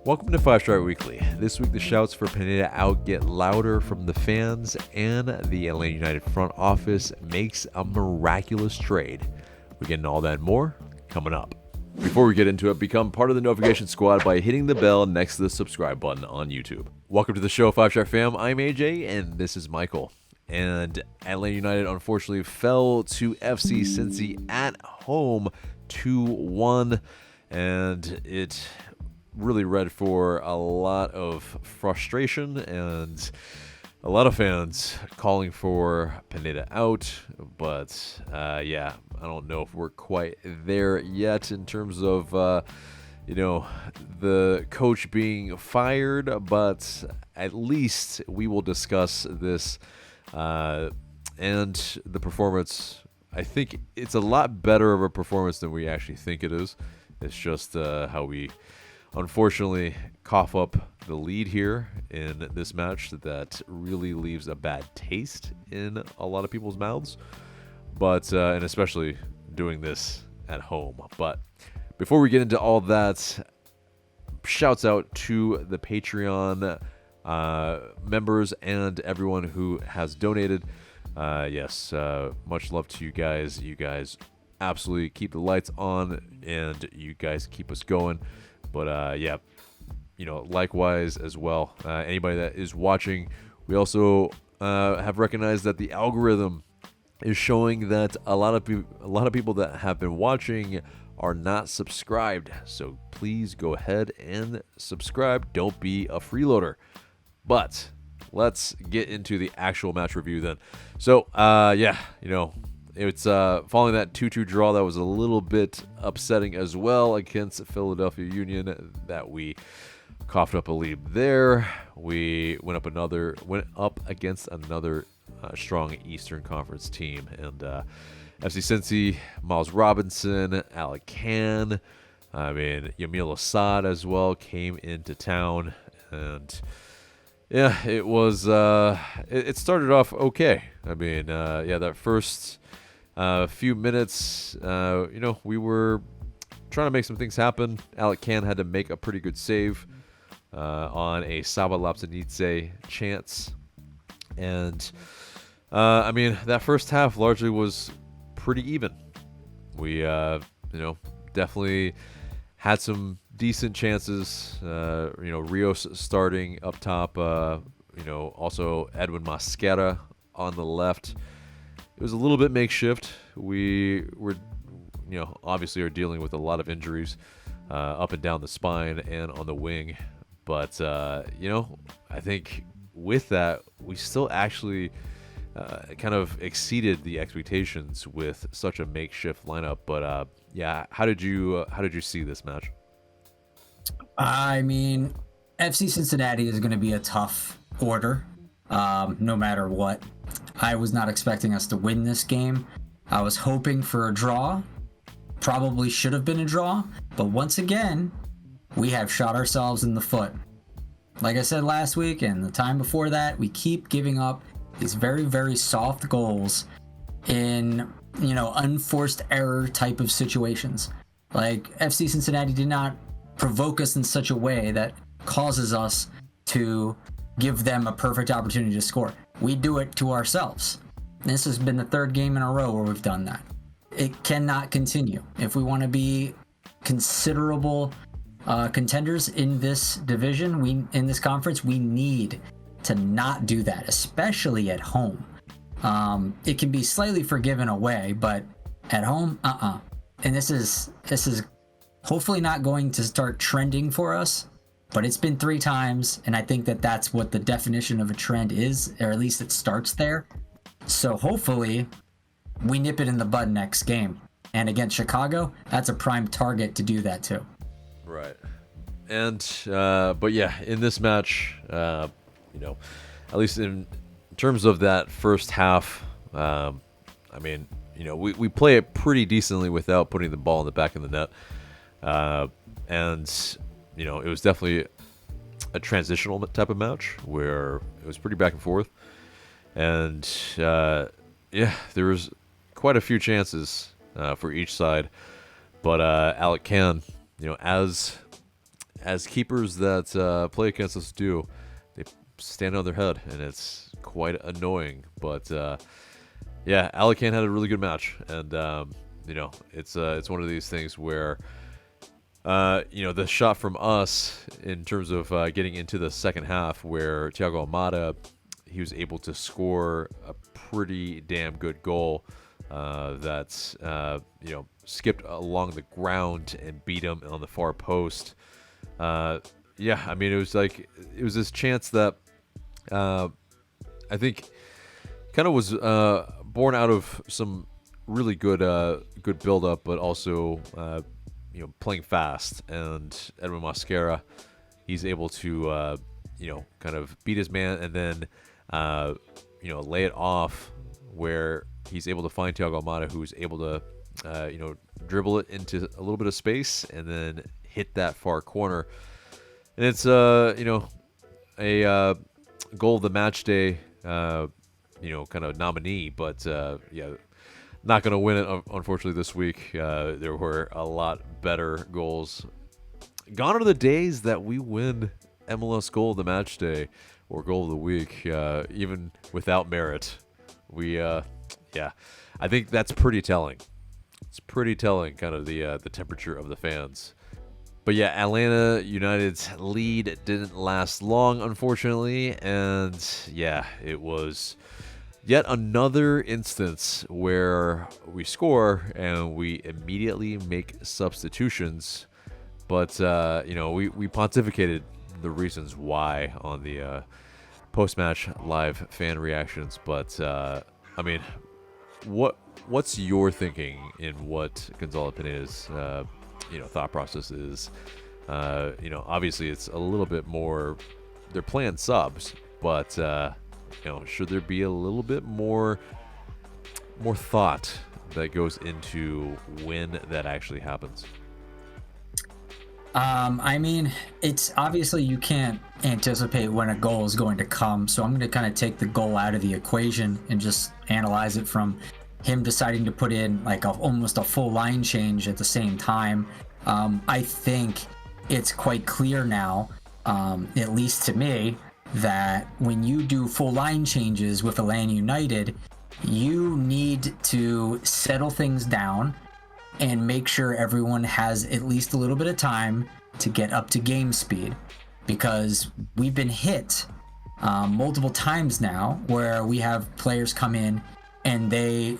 Welcome to 5 Star Weekly. This week the shouts for Pineda out get louder from the fans, and the Atlanta United front office makes a miraculous trade. We're getting all that and more coming up. Before we get into it, become part of the notification squad by hitting the bell next to the subscribe button on YouTube. Welcome to the show, 5 Star fam. I'm AJ, and this is Michael. And Atlanta United unfortunately fell to FC Cincy at home 2-1, and it really read for a lot of frustration and a lot of fans calling for Pineda out. But I don't know if we're quite there yet in terms of the coach being fired, but at least we will discuss this and the performance. I think it's a lot better of a performance than we actually think it is. It's just how we unfortunately cough up the lead here in this match that really leaves a bad taste in a lot of people's mouths, but and especially doing this at home. But before we get into all that, shouts out to the Patreon members and everyone who has donated. Much love to you guys. You guys absolutely keep the lights on, and you guys keep us going. But likewise as well. Anybody that is watching, we also have recognized that the algorithm is showing that a lot of people that have been watching are not subscribed. So please go ahead and subscribe. Don't be a freeloader. But let's get into the actual match review then. So it's following that 2-2 draw that was a little bit upsetting as well against Philadelphia Union, that we coughed up a lead there. We went up against another strong Eastern Conference team, and FC Cincy, Miles Robinson, Alec Can, Yamil Assad as well came into town, and it was it started off okay. That first few minutes, we were trying to make some things happen. Alec Can had to make a pretty good save on a Saba Lapsanidze chance. And, that first half largely was pretty even. We, definitely had some decent chances. Rios starting up top. Also Edwin Mosquera on the left. It was a little bit makeshift. We were, obviously are dealing with a lot of injuries up and down the spine and on the wing. But, I think with that, we still actually kind of exceeded the expectations with such a makeshift lineup. But, how did you see this match? FC Cincinnati is going to be a tough order, no matter what. I was not expecting us to win this game. I was hoping for a draw. Probably should have been a draw. But once again, we have shot ourselves in the foot. Like I said last week and the time before that, we keep giving up these very, very soft goals in, unforced error type of situations. Like, FC Cincinnati did not provoke us in such a way that causes us to give them a perfect opportunity to score. We do it to ourselves. This has been the third game in a row where we've done that. It cannot continue. If we want to be considerable contenders in this division, in this conference, we need to not do that, especially at home. It can be slightly forgiven away, but at home, And this is hopefully not going to start trending for us. But it's been 3 times, and I think that that's what the definition of a trend is, or at least it starts there. So hopefully, we nip it in the bud next game. And against Chicago, that's a prime target to do that too. Right. And, in this match, at least in terms of that first half, we play it pretty decently without putting the ball in the back of the net. It was definitely a transitional type of match where it was pretty back and forth. And, there was quite a few chances for each side. But Alec Can, as as keepers that play against us do, they stand on their head, and it's quite annoying. But yeah, Alicante had a really good match, and it's one of these things where the shot from us in terms of getting into the second half, where Thiago Almada, he was able to score a pretty damn good goal that skipped along the ground and beat him on the far post. It was this chance that I think kind of was born out of some really good build up, but also playing fast. And Edwin Mosquera, he's able to kind of beat his man and then lay it off, where he's able to find Thiago Almada, who's able to dribble it into a little bit of space and then hit that far corner. And it's a goal of the match day kind of nominee, but not going to win it, unfortunately, this week. There were a lot better goals. Gone are the days that we win MLS goal of the match day or goal of the week, even without merit. I think that's pretty telling. It's pretty telling, kind of the temperature of the fans. But yeah, Atlanta United's lead didn't last long, unfortunately, and yeah, it was yet another instance where we score and we immediately make substitutions. But we pontificated the reasons why on the post-match live fan reactions. But what's your thinking in what Gonzalo Pineda's thought process is? Obviously it's a little bit more, they're playing subs, but should there be a little bit more thought that goes into when that actually happens? It's obviously you can't anticipate when a goal is going to come, so I'm going to kind of take the goal out of the equation and just analyze it from him deciding to put in like almost a full line change at the same time. I think it's quite clear now, at least to me, that when you do full line changes with Atlanta United, you need to settle things down and make sure everyone has at least a little bit of time to get up to game speed, because we've been hit multiple times now where we have players come in and they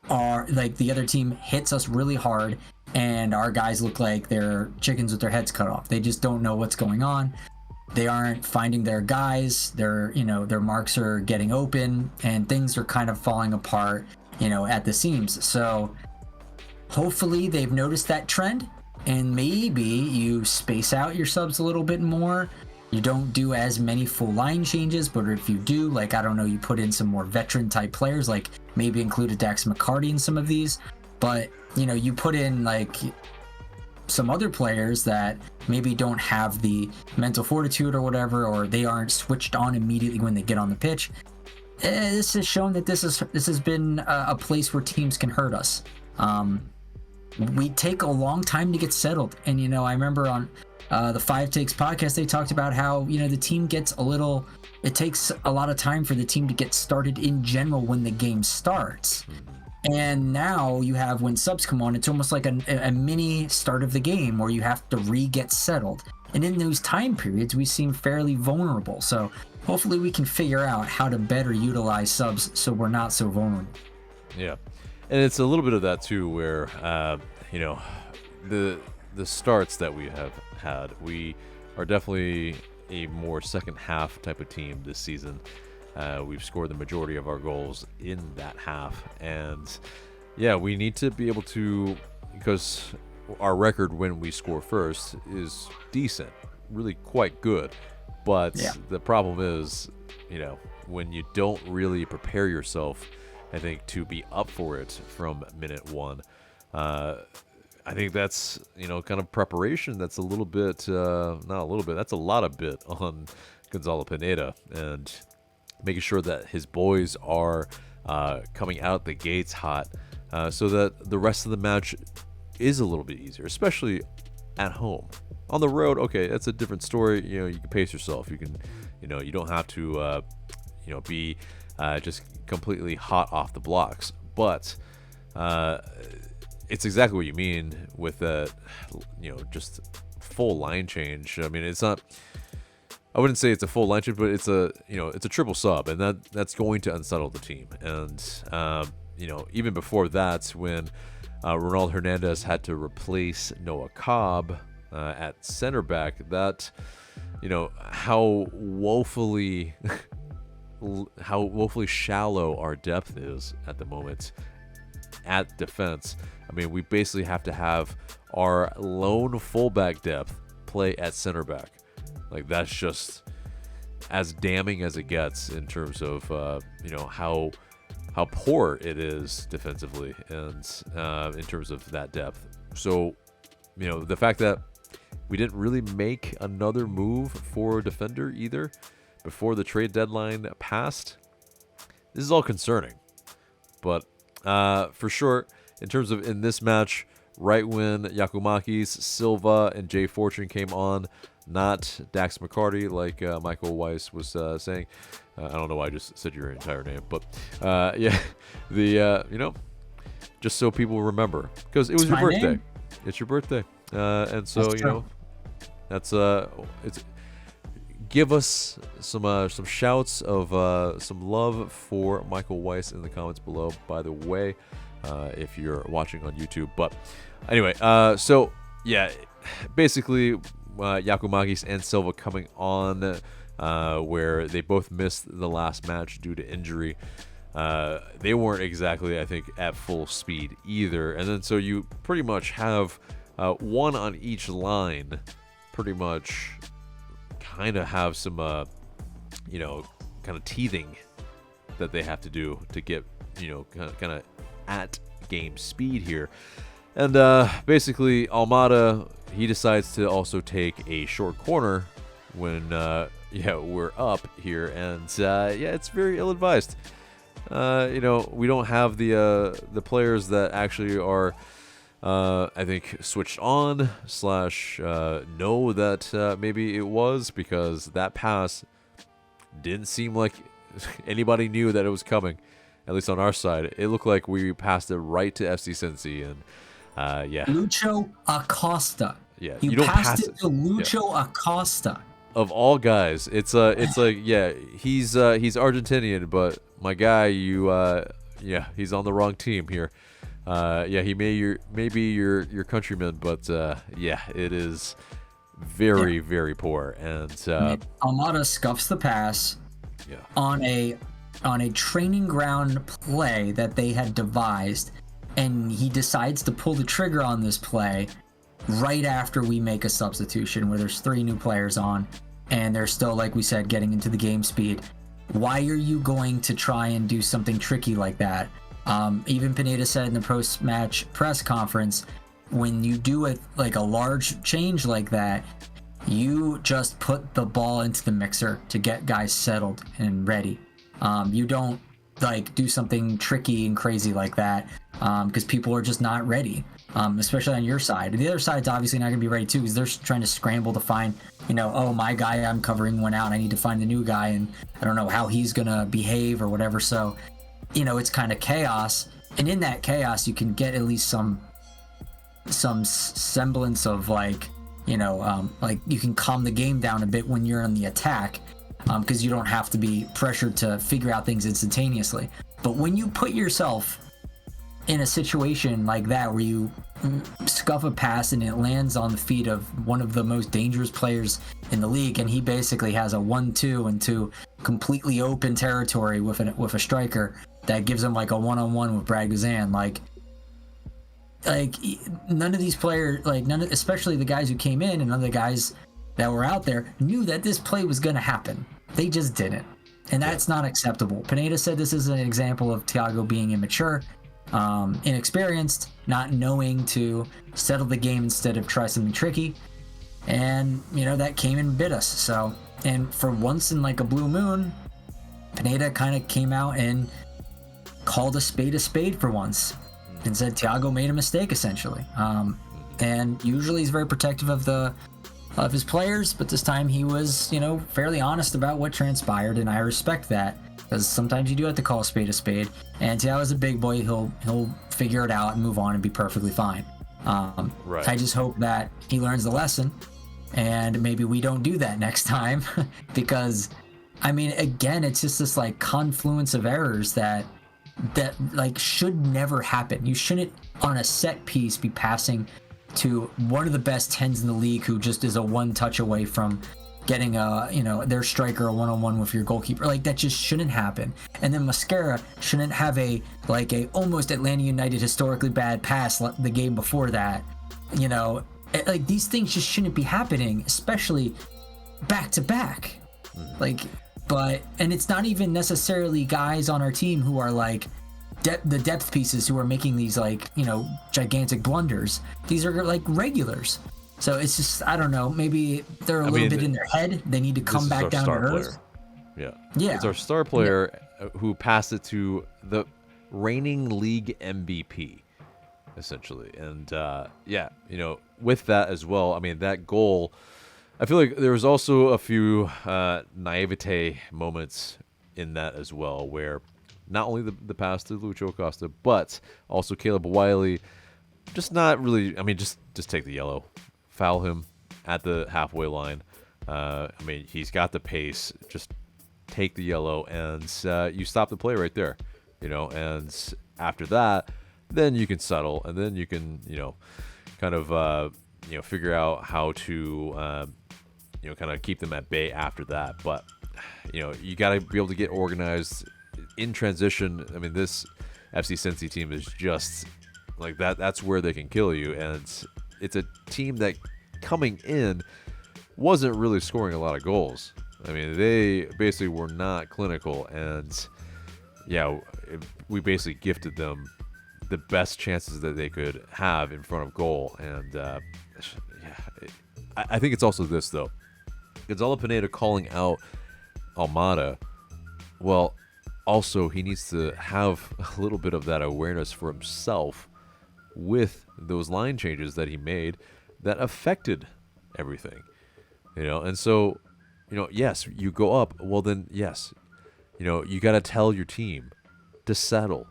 are like, the other team hits us really hard and our guys look like they're chickens with their heads cut off. They just don't know what's going on. They aren't finding their guys. Their marks are getting open and things are kind of falling apart, at the seams. So hopefully they've noticed that trend, and maybe you space out your subs a little bit more. You don't do as many full line changes, but if you do, like, I don't know, you put in some more veteran type players, like maybe include a Dax McCarty in some of these, but you put in like some other players that maybe don't have the mental fortitude or whatever, or they aren't switched on immediately when they get on the pitch. This has shown that this has been a place where teams can hurt us. We take a long time to get settled, and I remember on the Five Takes podcast they talked about how the team gets it takes a lot of time for the team to get started in general when the game starts. And now you have, when subs come on, it's almost like a mini start of the game where you have to re-get settled. And in those time periods, we seem fairly vulnerable. So hopefully we can figure out how to better utilize subs so we're not so vulnerable. Yeah. And it's a little bit of that too, where, the starts that we have had, we are definitely a more second half type of team this season. We've scored the majority of our goals in that half. And yeah, we need to be able to, because our record when we score first is decent, really quite good. But the problem is, when you don't really prepare yourself, I think, to be up for it from minute one, I think that's, kind of preparation that's a little bit, not a little bit, that's a lot of bit on Gonzalo Pineda, and making sure that his boys are coming out the gates hot, so that the rest of the match is a little bit easier, especially at home. On the road, okay, that's a different story. You can pace yourself. You can, you don't have to, be just completely hot off the blocks. But it's exactly what you mean with that, just full line change. I mean, it's not. I wouldn't say it's a full line change, but it's a triple sub, and that's going to unsettle the team. And even before that, when Ronald Hernandez had to replace Noah Cobb at center back, that how woefully shallow our depth is at the moment at defense. I mean, we basically have to have our lone fullback depth play at center back. Like, that's just as damning as it gets in terms of how poor it is defensively and in terms of that depth. So the fact that we didn't really make another move for a defender either before the trade deadline passed, this is all concerning. But for sure, in terms of in this match, right when Yakumakis, Silva, and Jay Fortune came on, not Dax McCarty like Michael Weiss was saying. I don't know why I just said your entire name, but just so people remember, because it was your birthday. Name. It's your birthday, and so that's it's. Give us some shouts of some love for Michael Weiss in the comments below, by the way, if you're watching on YouTube. But anyway, so yeah, basically Yakumakis and Silva coming on where they both missed the last match due to injury. They weren't exactly, I think, at full speed either. And then so you pretty much have one on each line pretty much kind of have some, kind of teething that they have to do to get, kind of at game speed here. And basically, Almada, he decides to also take a short corner when, we're up here. And, it's very ill-advised. We don't have the players that actually are, I think, switched on / know that maybe it was, because that pass didn't seem like anybody knew that it was coming, at least on our side. It looked like we passed it right to FC Cincy, and Lucho Acosta. Yeah, you don't passed it to Lucho Acosta. Of all guys, it's like he's Argentinian, but my guy, he's on the wrong team here. He may be your countryman, but it is very very poor. And Almada scuffs the pass on a training ground play that they had devised, and he decides to pull the trigger on this play right after we make a substitution where there's 3 new players on, and they're still, like we said, getting into the game speed. Why are you going to try and do something tricky like that? Even Pineda said in the post-match press conference, when you do it like a large change like that, you just put the ball into the mixer to get guys settled and ready. You don't do something tricky and crazy like that, because people are just not ready, especially on your side. And the other side's obviously not going to be ready too, because they're trying to scramble to find, my guy I'm covering went out, I need to find the new guy, and I don't know how he's going to behave or whatever. So, it's kind of chaos, and in that chaos you can get at least some semblance of you can calm the game down a bit when you're on the attack, because you don't have to be pressured to figure out things instantaneously. But when you put yourself in a situation like that where you scuff a pass and it lands on the feet of one of the most dangerous players in the league, and he basically has a 1-2 into completely open territory with a striker that gives him like a one-on-one with Brad Guzan, none of these players, especially the guys who came in and none of the guys that were out there, knew that this play was going to happen. They just didn't, and that's not acceptable. Pineda said this is an example of Thiago being immature, inexperienced, not knowing to settle the game instead of try something tricky, and that came and bit us. So, and for once in like a blue moon, Pineda kind of came out and called a spade for once and said Thiago made a mistake, essentially. And usually he's very protective of the of his players, but this time he was, fairly honest about what transpired, and I respect that, because sometimes you do have to call a spade, and Thiago is a big boy. He'll figure it out and move on and be perfectly fine. Right. I just hope that he learns the lesson, and maybe we don't do that next time, because, I mean, again, it's just this like confluence of errors that like should never happen. You shouldn't on a set piece be passing to one of the best 10s in the league who just is a one touch away from getting their striker a one-on-one with your goalkeeper. Like, that just shouldn't happen. And then Mascara shouldn't have a almost Atlanta United historically bad pass the game before that. Like, these things just shouldn't be happening, especially back to back. And it's not even necessarily guys on our team who are like the depth pieces who are making these gigantic blunders. These are like regulars. So it's just, I don't know, maybe they're a little bit in their head. They need to come back down to earth. Yeah. Yeah. It's our star player who passed it to the reigning league MVP, essentially. And with that as well, I mean, that goal, I feel like there was also a few naivete moments in that as well, where not only the pass to Lucho Acosta, but also Caleb Wiley, just not really, I mean, just take the yellow. Foul him at the halfway line. I mean, he's got the pace. Just take the yellow, and you stop the play right there. And after that, then you can settle, and then you can, kind of, figure out how to, kind of keep them at bay after that. But, you got to be able to get organized in transition. I mean, this FC Cincy team is just like that. That's where they can kill you, and it's a team that coming in wasn't really scoring a lot of goals. I mean, they basically were not clinical, and we basically gifted them the best chances that they could have in front of goal. And I think it's also this, though. Gonzalo Pineda calling out Almada, well, also he needs to have a little bit of that awareness for himself with those line changes that he made that affected everything, and so, yes, you go up, well then, yes, you got to tell your team to settle,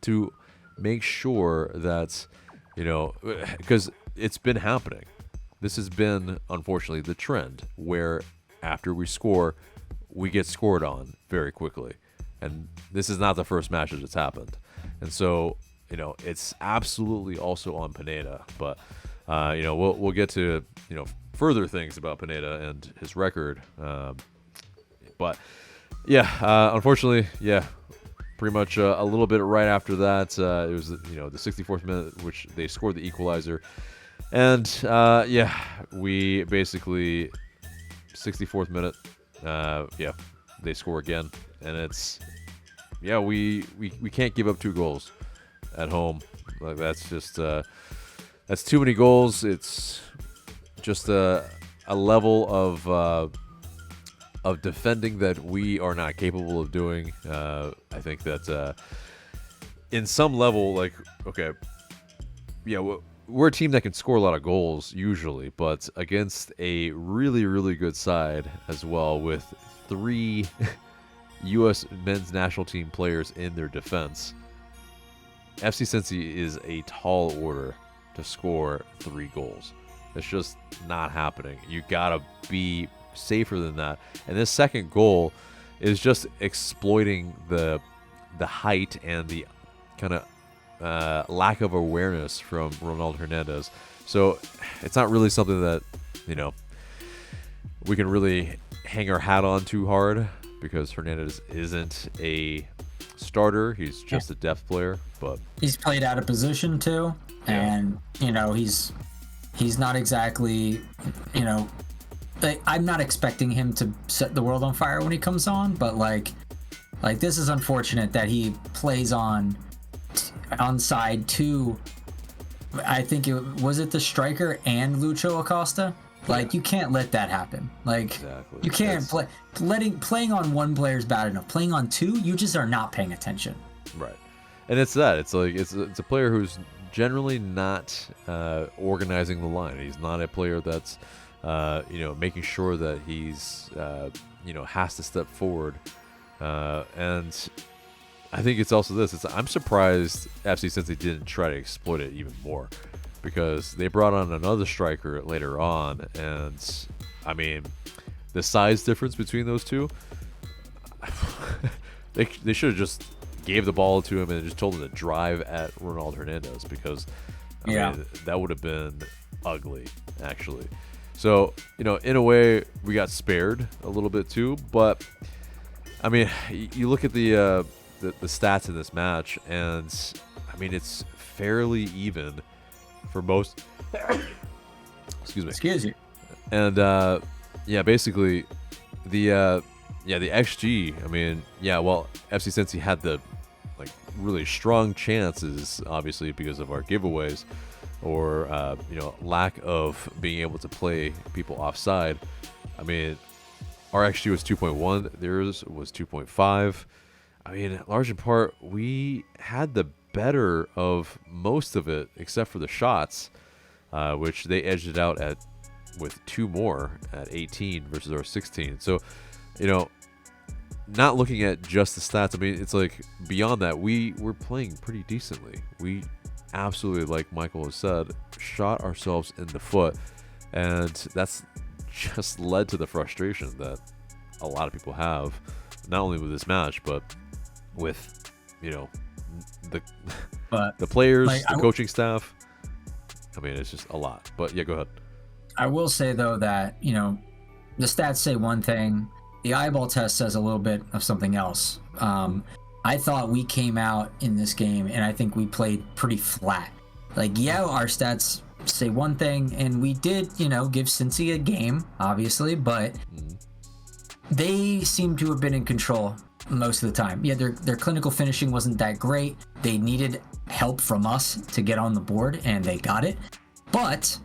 to make sure that, because it's been happening. This has been, unfortunately, the trend where after we score, we get scored on very quickly, and this is not the first match that it's happened, and so, it's absolutely also on Pineda, but we'll get to further things about Pineda and his record, but unfortunately, pretty much a little bit right after that, it was the 64th minute, which they scored the equalizer, and we basically 64th minute, they score again, and it's we can't give up 2 goals at home. Like, that's just that's too many goals. It's just a level of defending that we are not capable of doing. I think that in some level, like, okay, we're a team that can score a lot of goals usually, but against a really, really good side as well, with 3 U.S. men's national team players in their defense, FC Cincy is a tall order to score 3 goals. It's just not happening. You gotta be safer than that. And this second goal is just exploiting the height and the kind of lack of awareness from Ronaldo Hernandez. So it's not really something that we can really hang our hat on too hard, because Hernandez isn't a starter. He's just a depth player, but he's played out of position too, and he's not exactly I'm not expecting him to set the world on fire when he comes on, but like this is unfortunate that he plays on side 2. I think it was the striker and Lucho Acosta. Like, you can't let that happen. Like, exactly. You can't playing on one player is bad enough. Playing on 2, you just are not paying attention. Right, and it's that. It's like it's a player who's generally not organizing the line. He's not a player that's making sure that he's, has to step forward. And I think it's also this. I'm surprised FC Cincy didn't try to exploit it even more, because they brought on another striker later on, and I mean, the size difference between those two, they should have just gave the ball to him and just told him to drive at Ronald Hernandez, because I mean, that would have been ugly, actually. So, in a way, we got spared a little bit too, but I mean, you look at the stats in this match, and I mean, it's fairly even for most. Excuse me. Excuse you. And basically, the XG. I mean, well, FC Cincy had the really strong chances, obviously because of our giveaways, or lack of being able to play people offside. I mean, our XG was 2.1, theirs was 2.5. I mean, large in part, we had the better of most of it, except for the shots, which they edged it out with 2 more at 18 versus our 16. So, not looking at just the stats, I mean, it's like beyond that, we were playing pretty decently. We absolutely, like Michael has said, shot ourselves in the foot, and that's just led to the frustration that a lot of people have, not only with this match, but with the players, the coaching staff. I mean, it's just a lot. But yeah, go ahead. I will say though that the stats say one thing, the eyeball test says a little bit of something else. I thought we came out in this game, and I think we played pretty flat. Our stats say one thing, and we did give Cincy a game, obviously, but they seem to have been in control most of the time. Yeah, their clinical finishing wasn't that great. They needed help from us to get on the board, and they got it. But,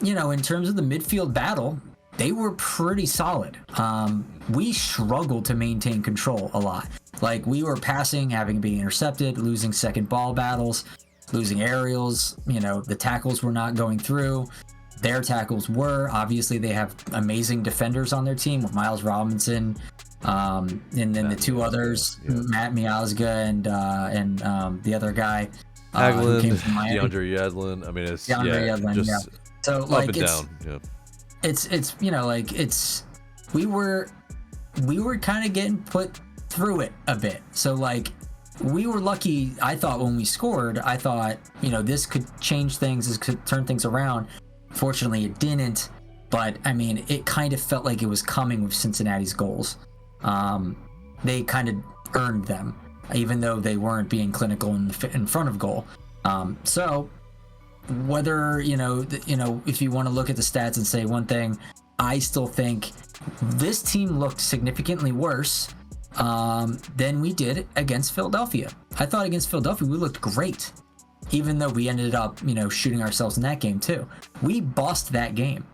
in terms of the midfield battle, they were pretty solid. We struggled to maintain control a lot. We were passing, having to be intercepted, losing second ball battles, losing aerials. The tackles were not going through. Their tackles were. Obviously, they have amazing defenders on their team with Miles Robinson, and then Matt the two Miazga, others, Matt Miazga and the other guy, Hagelin, DeAndre Yedlin. I mean, it's Yedlin, just so up and down. Yeah. It's we were kind of getting put through it a bit. So we were lucky. I thought when we scored, I thought this could change things, this could turn things around. Fortunately, it didn't. But I mean, it kind of felt like it was coming with Cincinnati's goals. They kind of earned them, even though they weren't being clinical in front of goal. So whether if you want to look at the stats and say one thing, I still think this team looked significantly worse than we did against Philadelphia. I thought against Philadelphia we looked great, even though we ended up shooting ourselves in that game too. We bossed that game,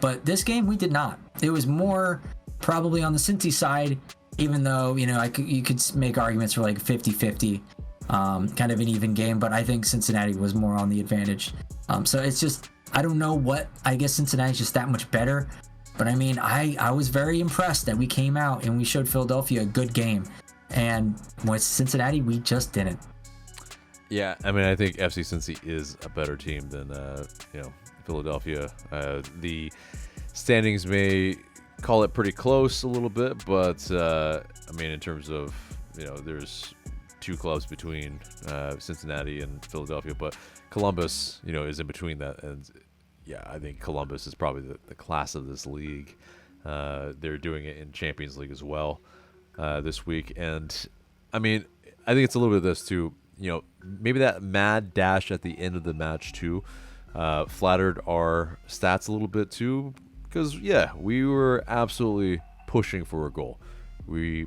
but this game we did not. It was more probably on the Cincy side, even though you could make arguments for 50-50. Kind of an even game, but I think Cincinnati was more on the advantage. So it's just, I don't know what, I guess Cincinnati's just that much better. But I mean, I was very impressed that we came out and we showed Philadelphia a good game. And with Cincinnati, we just didn't. Yeah, I mean, I think FC Cincy is a better team than, Philadelphia. The standings may call it pretty close a little bit, but, I mean, in terms of, there's 2 clubs between Cincinnati and Philadelphia, but Columbus, is in between that. And yeah, I think Columbus is probably the class of this league. They're doing it in Champions League as well this week. And I mean, I think it's a little bit of this too. Maybe that mad dash at the end of the match too flattered our stats a little bit too, because we were absolutely pushing for a goal. We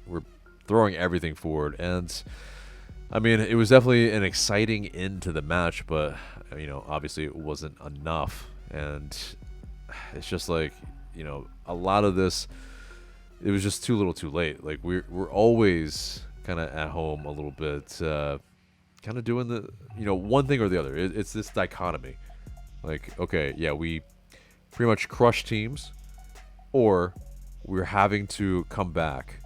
were throwing everything forward, and I mean, it was definitely an exciting end to the match, but obviously it wasn't enough. And it's just a lot of this, it was just too little too late. We're always kind of at home a little bit, kind of doing the one thing or the other. It's this dichotomy. We pretty much crush teams, or we're having to come back.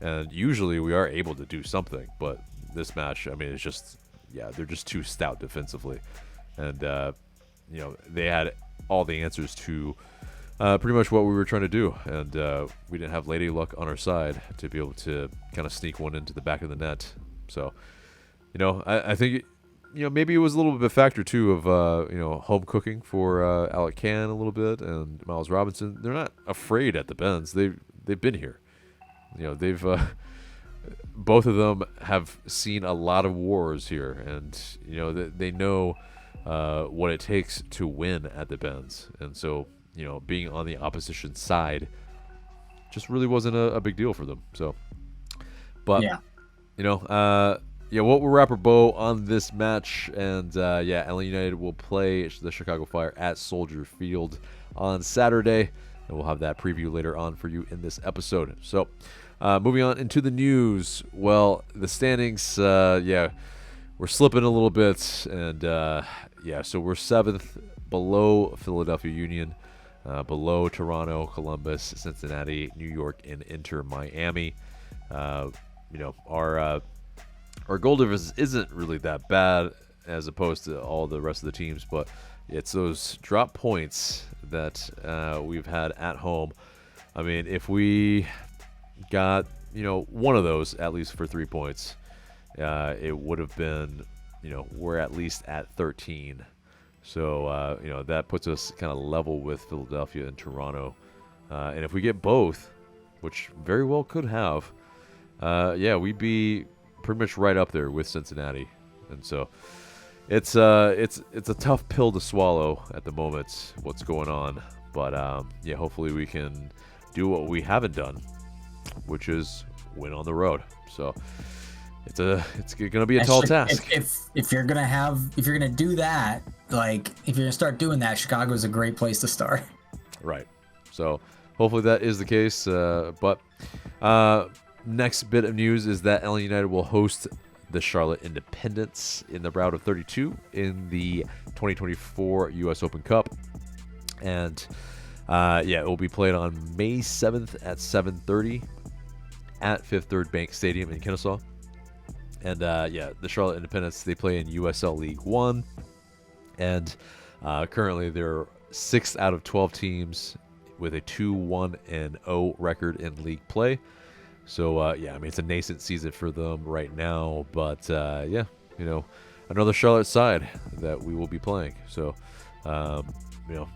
And usually we are able to do something, but this match, I mean, it's just, they're just too stout defensively. And, they had all the answers to pretty much what we were trying to do. And we didn't have Lady Luck on our side to be able to kind of sneak one into the back of the net. So, I think, maybe it was a little bit of a factor, too, of, home cooking for Alec Can a little bit and Miles Robinson. They're not afraid at the bends. They've been here. They've both of them have seen a lot of wars here, and they know what it takes to win at the bends. And so, being on the opposition side just really wasn't a big deal for them. So, but what will wrap our bow on this match? And Atlanta United will play the Chicago Fire at Soldier Field on Saturday, and we'll have that preview later on for you in this episode. So, moving on into the news. Well, the standings, we're slipping a little bit, and so we're 7th, below Philadelphia Union, below Toronto, Columbus, Cincinnati, New York, and Inter Miami. Our goal difference isn't really that bad as opposed to all the rest of the teams, but it's those drop points that we've had at home. I mean, if we got one of those at least for 3 points, it would have been we're at least at 13. So that puts us kind of level with Philadelphia and Toronto, and if we get both, which very well could have, we'd be pretty much right up there with Cincinnati. And so it's a tough pill to swallow at the moment, what's going on, but hopefully we can do what we haven't done, which is win on the road. So it's gonna be a tall task. If you're gonna do that, like if you're gonna start doing that, Chicago is a great place to start. Right. So hopefully that is the case. But next bit of news is that Atlanta United will host the Charlotte Independents in the round of 32 in the 2024 U.S. Open Cup, and it will be played on May 7th at 7:30 at Fifth Third Bank Stadium in Kennesaw. And the Charlotte Independents, they play in USL League One, and currently they're 6 out of 12 teams with a 2-1-0 record in league play. So it's a nascent season for them right now, but another Charlotte side that we will be playing. So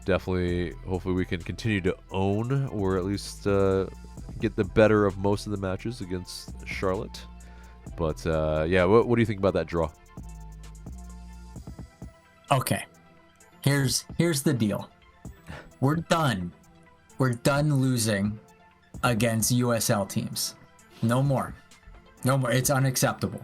definitely, hopefully we can continue to own, or at least get the better of most of the matches against Charlotte. But what do you think about that draw? Okay, here's the deal. We're done losing against USL teams. No more. It's unacceptable.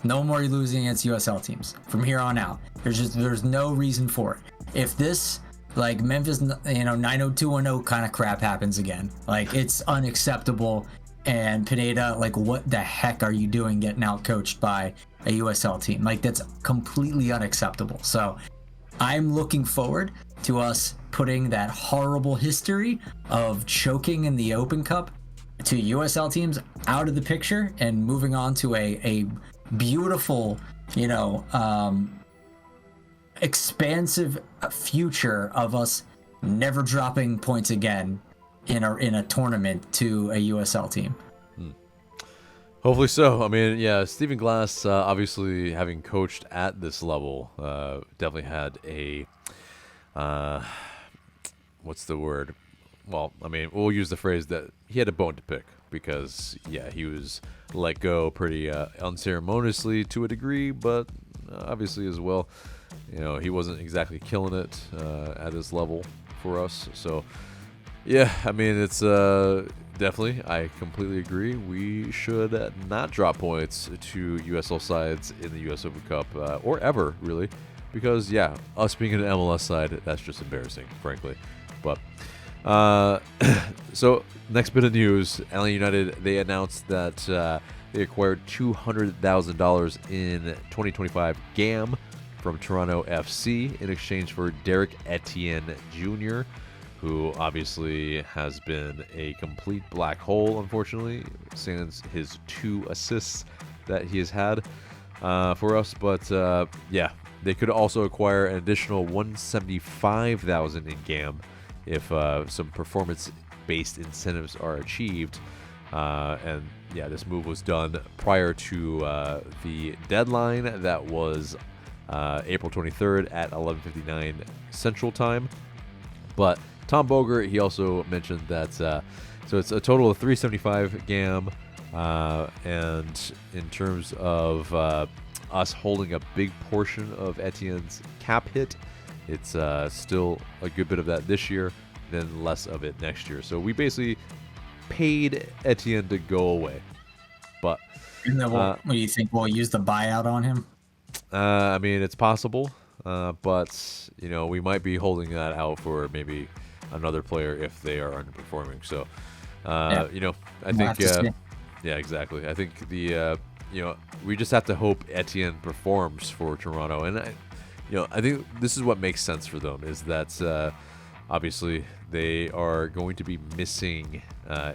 No more losing against USL teams from here on out. There's no reason for it. If this like Memphis 90210 kind of crap happens again, like it's unacceptable. And Pineda, like, what the heck are you doing getting out coached by a USL team? Like, that's completely unacceptable. So I'm looking forward to us putting that horrible history of choking in the Open Cup to USL teams out of the picture and moving on to a beautiful, expansive future of us never dropping points again in a tournament to a USL team. Hopefully so. I mean, Stephen Glass, obviously having coached at this level, definitely had a what's the word? Well, I mean, we'll use the phrase that he had a bone to pick, because he was let go pretty unceremoniously to a degree, but obviously as well, he wasn't exactly killing it at this level for us. So I mean, it's definitely, I completely agree. We should not drop points to USL sides in the US Open Cup, or ever, really, because, us being an MLS side, that's just embarrassing, frankly. But, so, next bit of news, Atlanta United, they announced that they acquired $200,000 in 2025 GAM from Toronto FC in exchange for Derek Etienne Jr., who obviously has been a complete black hole, unfortunately, since his 2 assists that he has had for us. But yeah, they could also acquire an additional 175,000 in GAM if some performance-based incentives are achieved. And yeah, this move was done prior to the deadline that was April 23rd at 11:59 Central Time. But Tom Bogert, he also mentioned that so it's a total of 375 GAM, and in terms of us holding a big portion of Etienne's cap hit, it's still a good bit of that this year, then less of it next year. So we basically paid Etienne to go away. But And then what do you think? We'll use the buyout on him? I mean, it's possible, but you know, we might be holding that out for maybe another player if they are underperforming. So, you know, I think, yeah, exactly. I think the, you know, we just have to hope Etienne performs for Toronto, and you know, I think this is what makes sense for them is that obviously they are going to be missing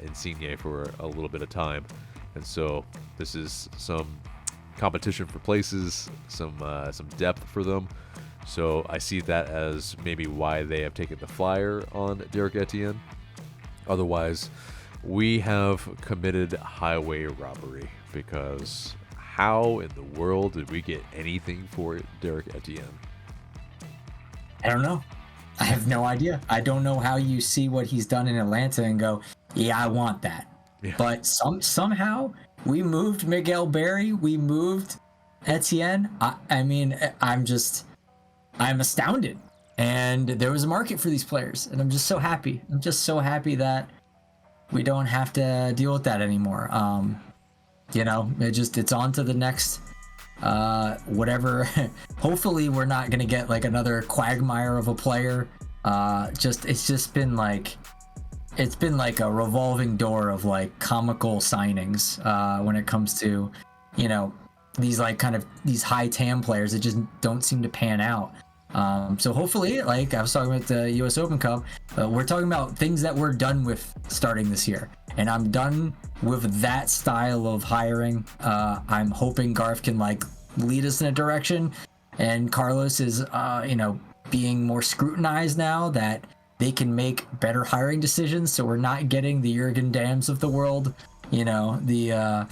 Insigne for a little bit of time, and so this is some competition for places, some depth for them. So I see that as maybe why they have taken the flyer on Derek Etienne. Otherwise, we have committed highway robbery, because how in the world did we get anything for Derek Etienne? I don't know. I have no idea. I don't know how you see what he's done in Atlanta and go, yeah, I want that. Yeah. But somehow we moved Miguel Berry. We moved Etienne. I mean, I'm astounded. And there was a market for these players, and I'm just so happy. I'm just so happy that we don't have to deal with that anymore. You know, it's on to the next whatever. Hopefully we're not gonna get like another quagmire of a player. It's been like a revolving door of like comical signings when it comes to, you know, these like kind of these high TAM players that just don't seem to pan out. So hopefully, like I was talking about the US Open Cup, we're talking about things that we're done with starting this year, and I'm done with that style of hiring. I'm hoping Garth can like lead us in a direction, and Carlos is you know, being more scrutinized now that they can make better hiring decisions, so we're not getting the Jurgen Dams of the world, you know, the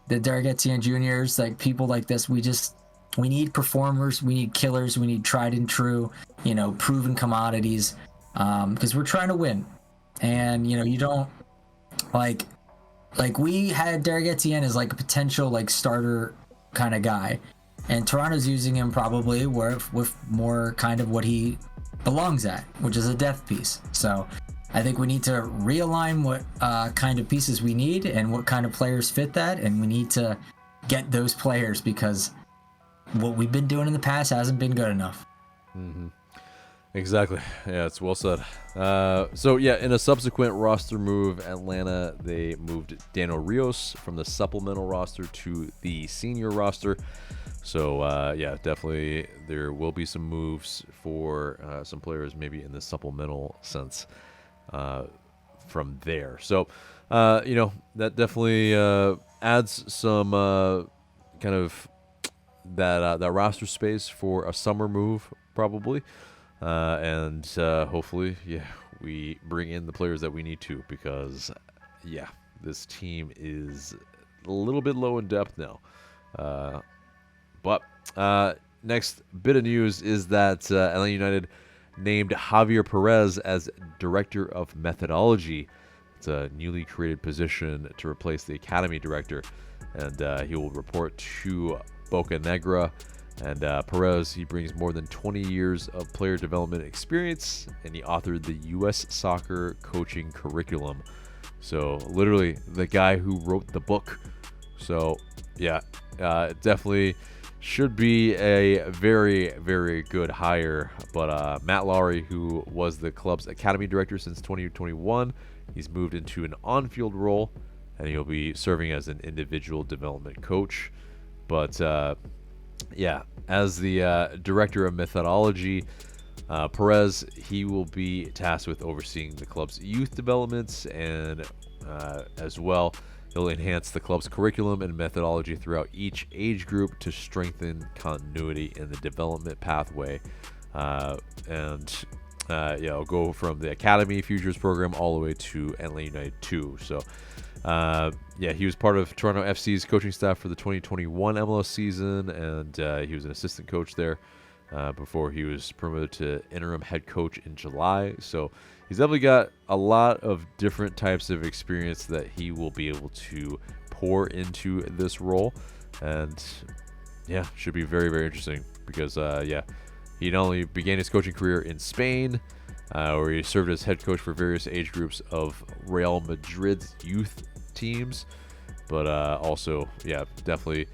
Derek Etienne Juniors, like people like this. We need performers, we need killers, we need tried and true, you know, proven commodities, because we're trying to win. And, you know, you don't, like we had Derek Etienne as like a potential like starter kind of guy, and Toronto's using him probably with more kind of what he belongs at, which is a depth piece. So I think we need to realign what kind of pieces we need and what kind of players fit that, and we need to get those players, because what we've been doing in the past hasn't been good enough. Mm-hmm. Exactly. Yeah, it's well said. So yeah, in a subsequent roster move, Atlanta, they moved Daniel Rios from the supplemental roster to the senior roster. So yeah, definitely there will be some moves for some players maybe in the supplemental sense from there. So you know, that definitely adds some kind of that roster space for a summer move probably, and hopefully, yeah, we bring in the players that we need to, because yeah, this team is a little bit low in depth now. But next bit of news is that Atlanta United named Javier Perez as Director of Methodology. It's a newly created position to replace the Academy Director, and he will report to Boca Negra. And Perez, he brings more than 20 years of player development experience, and he authored the U.S. soccer coaching curriculum. So literally the guy who wrote the book. So yeah, definitely should be a very, very good hire. But Matt Lowry, who was the club's academy director since 2021, he's moved into an on-field role, and he'll be serving as an individual development coach. But yeah, as the director of methodology, Perez, he will be tasked with overseeing the club's youth developments, and as well, he'll enhance the club's curriculum and methodology throughout each age group to strengthen continuity in the development pathway. It'll go from the Academy Futures program all the way to Atlanta United 2. So, he was part of Toronto FC's coaching staff for the 2021 MLS season, and he was an assistant coach there before he was promoted to interim head coach in July. So he's definitely got a lot of different types of experience that he will be able to pour into this role. And should be very, very interesting because, he not only began his coaching career in Spain, where he served as head coach for various age groups of Real Madrid's youth teams, but also, definitely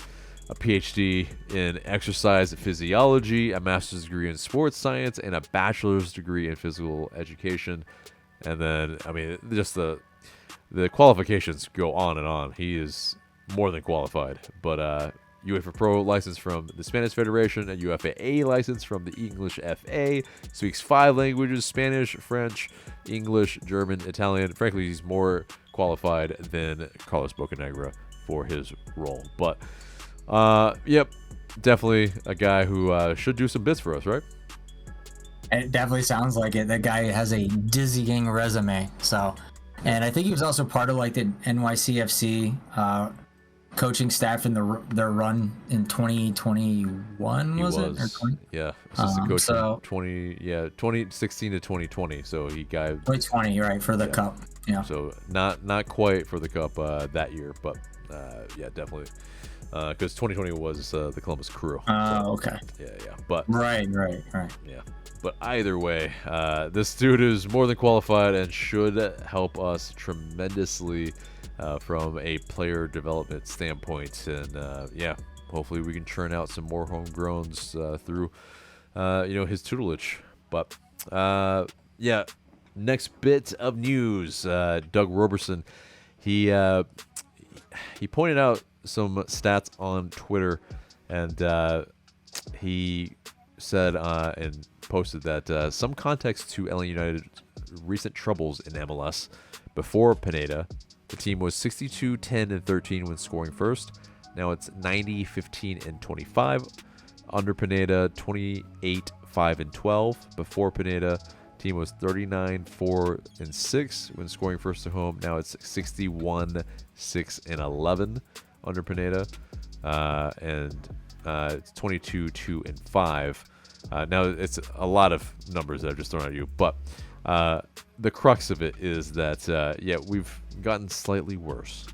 a PhD in exercise physiology, a master's degree in sports science, and a bachelor's degree in physical education. And then, just the qualifications go on and on. He is more than qualified. But UEFA Pro license from the Spanish Federation, a UEFA A license from the English FA, speaks 5 languages: Spanish, French, English, German, Italian. Frankly, he's more qualified than Carlos Bocanegra for his role. But definitely a guy who should do some bits for us, right? It definitely sounds like it. That guy has a dizzying resume. So, and I think he was also part of like the NYCFC coaching staff in their run in 2021. Was it? Or 20? Yeah, assistant coach from 2016 to 2020. So he got 2020, right, for the cup. Yeah. So not quite for the cup that year, but definitely. Because 2020 was the Columbus Crew. Okay. Yeah. But right. Yeah. But either way, this dude is more than qualified and should help us tremendously from a player development standpoint. And hopefully we can churn out some more homegrowns through his tutelage. But next bit of news, Doug Roberson, he pointed out some stats on Twitter, and he said and posted that some context to Atlanta United's recent troubles in MLS. Before Pineda, the team was 62, 10, and 13 when scoring first. Now it's 90, 15, and 25. Under Pineda, 28, 5, and 12. Before Pineda, team was 39, 4, and 6 when scoring first at home. Now it's 61, 6, and 11 under Pineda, and it's 22, 2, and 5. Now it's a lot of numbers that I've just thrown at you, but the crux of it is that we've gotten slightly worse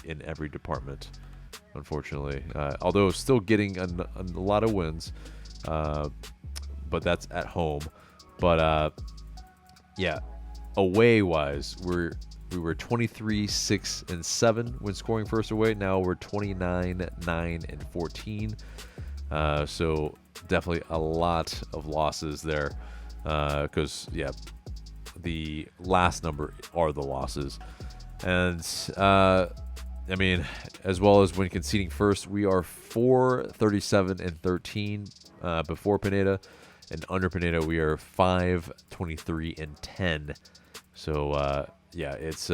in every department, unfortunately. Although still getting a lot of wins, but that's at home. But away wise, we were 23, 6, and 7 when scoring first away. Now we're 29, 9, and 14. So definitely a lot of losses there. Because, the last number are the losses. And, as well as when conceding first, we are 4, 37, and 13 before Pineda. And under Pineda, we are 5, 23, and 10. So, it's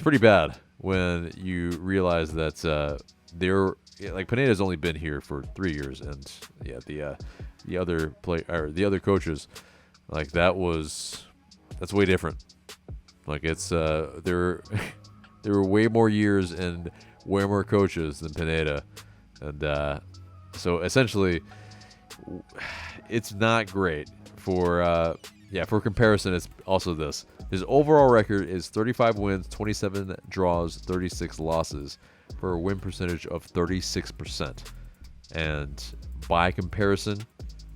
pretty bad when you realize that Pineda's only been here for 3 years, and the other coaches, like that's way different. Like it's there were way more years and way more coaches than Pineda, and so essentially it's not great for comparison. It's also this. His overall record is 35 wins, 27 draws, 36 losses, for a win percentage of 36%. And by comparison,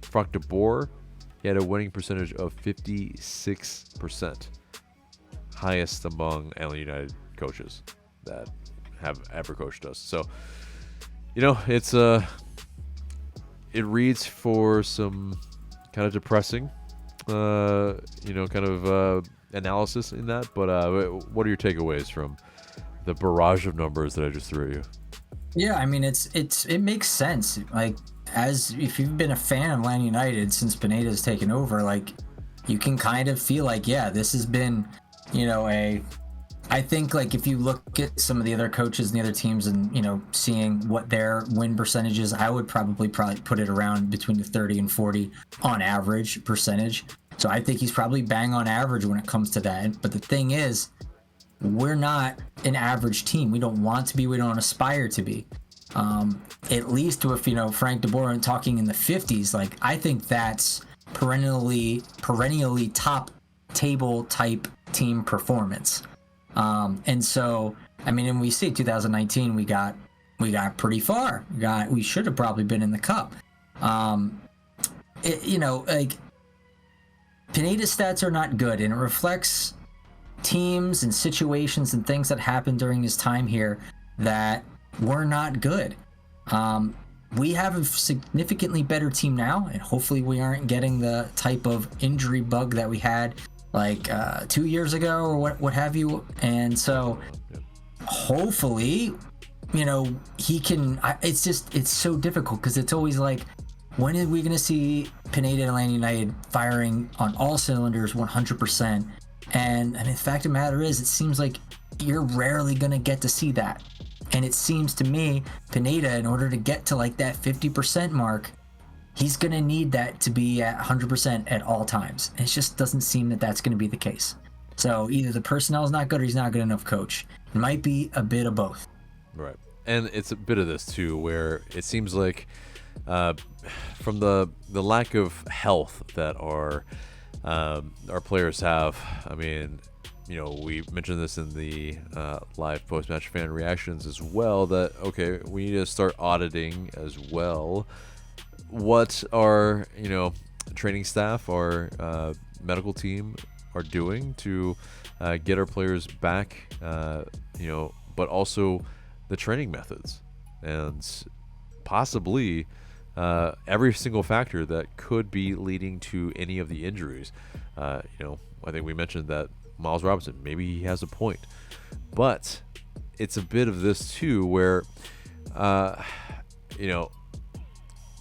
Frank de Boer, he had a winning percentage of 56%. Highest among Atlanta United coaches that have ever coached us. So, it's it reads for some kind of depressing analysis in that, but what are your takeaways from the barrage of numbers that I just threw at you? Yeah, it makes sense. Like, as if you've been a fan of Atlanta United since Pineda's taken over, like, you can kind of feel like, yeah, this has been, I think, like, if you look at some of the other coaches and the other teams and, seeing what their win percentages, I would probably put it around between the 30 and 40 on average percentage. So I think he's probably bang on average when it comes to that. But the thing is, we're not an average team. We don't want to be. We don't aspire to be. At least with, Frank DeBoer talking in the 50s, like, I think that's perennially top table type team performance. And so, and we see 2019, we got pretty far. We should have probably been in the cup. Pineda's stats are not good, and it reflects teams and situations and things that happened during his time here that were not good. We have a significantly better team now, and hopefully we aren't getting the type of injury bug that we had like 2 years ago or what have you. And so hopefully, he can. It's so difficult because it's always like, when are we going to see Pineda and Atlanta United firing on all cylinders 100%? And the fact of the matter is, it seems like you're rarely going to get to see that. And it seems to me, Pineda, in order to get to like that 50% mark, he's going to need that to be at 100% at all times. And it just doesn't seem that that's going to be the case. So either the personnel is not good or he's not good enough coach. It might be a bit of both. Right. And it's a bit of this too, where it seems like from the lack of health that our players have. I mean, we mentioned this in the live post-match fan reactions as well, that, okay, we need to start auditing as well what our, training staff, our medical team are doing to get our players back, but also the training methods and possibly every single factor that could be leading to any of the injuries. I think we mentioned that Miles Robinson, maybe he has a point, but it's a bit of this too, where,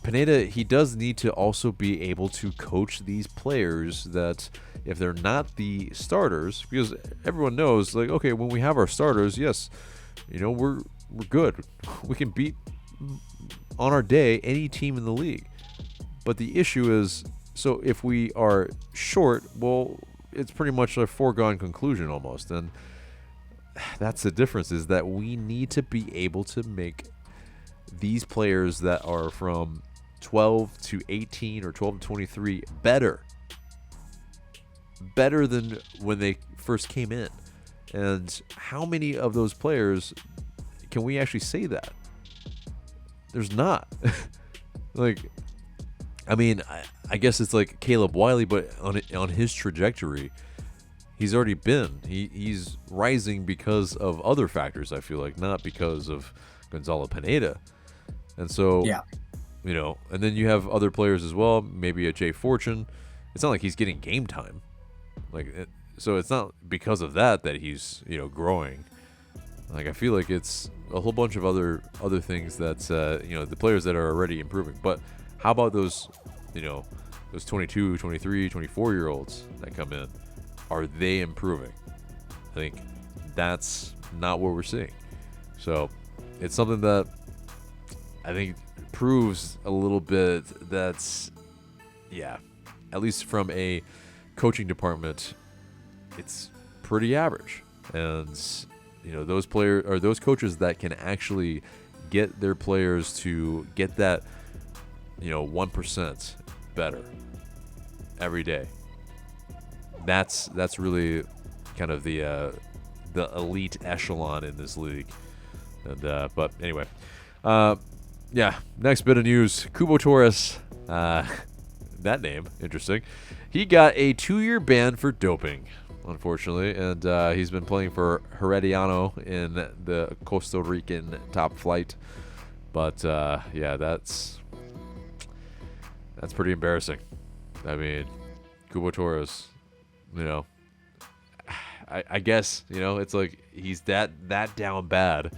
Pineda, he does need to also be able to coach these players that, if they're not the starters, because everyone knows, like, okay, when we have our starters, yes, we're good. We can beat, on our day, any team in the league. But the issue is, so if we are short, well, it's pretty much a foregone conclusion almost. And that's the difference, is that we need to be able to make these players that are from 12 to 18 or 12 to 23 better than when they first came in. And how many of those players can we actually say that? There's not. I guess it's like Caleb Wiley, but on his trajectory, he's already been. He's rising because of other factors, I feel like, not because of Gonzalo Pineda. And so, yeah. And then you have other players as well, maybe a Jay Fortune. It's not like he's getting game time. So it's not because of that he's, growing. Like, I feel like it's a whole bunch of other things that, the players that are already improving. But how about those, those 22, 23, 24-year-olds that come in? Are they improving? I think that's not what we're seeing. So it's something that I think proves a little bit that's, at least from a coaching department, it's pretty average. And those players, or those coaches that can actually get their players to get that 1% better every day, that's really kind of the elite echelon in this league. And but anyway, next bit of news: Cubo Torres, that name interesting, he got a 2-year ban for doping, unfortunately, and he's been playing for Herediano in the Costa Rican top flight. But that's pretty embarrassing. I mean, Cubo Torres, I guess, it's like he's that down bad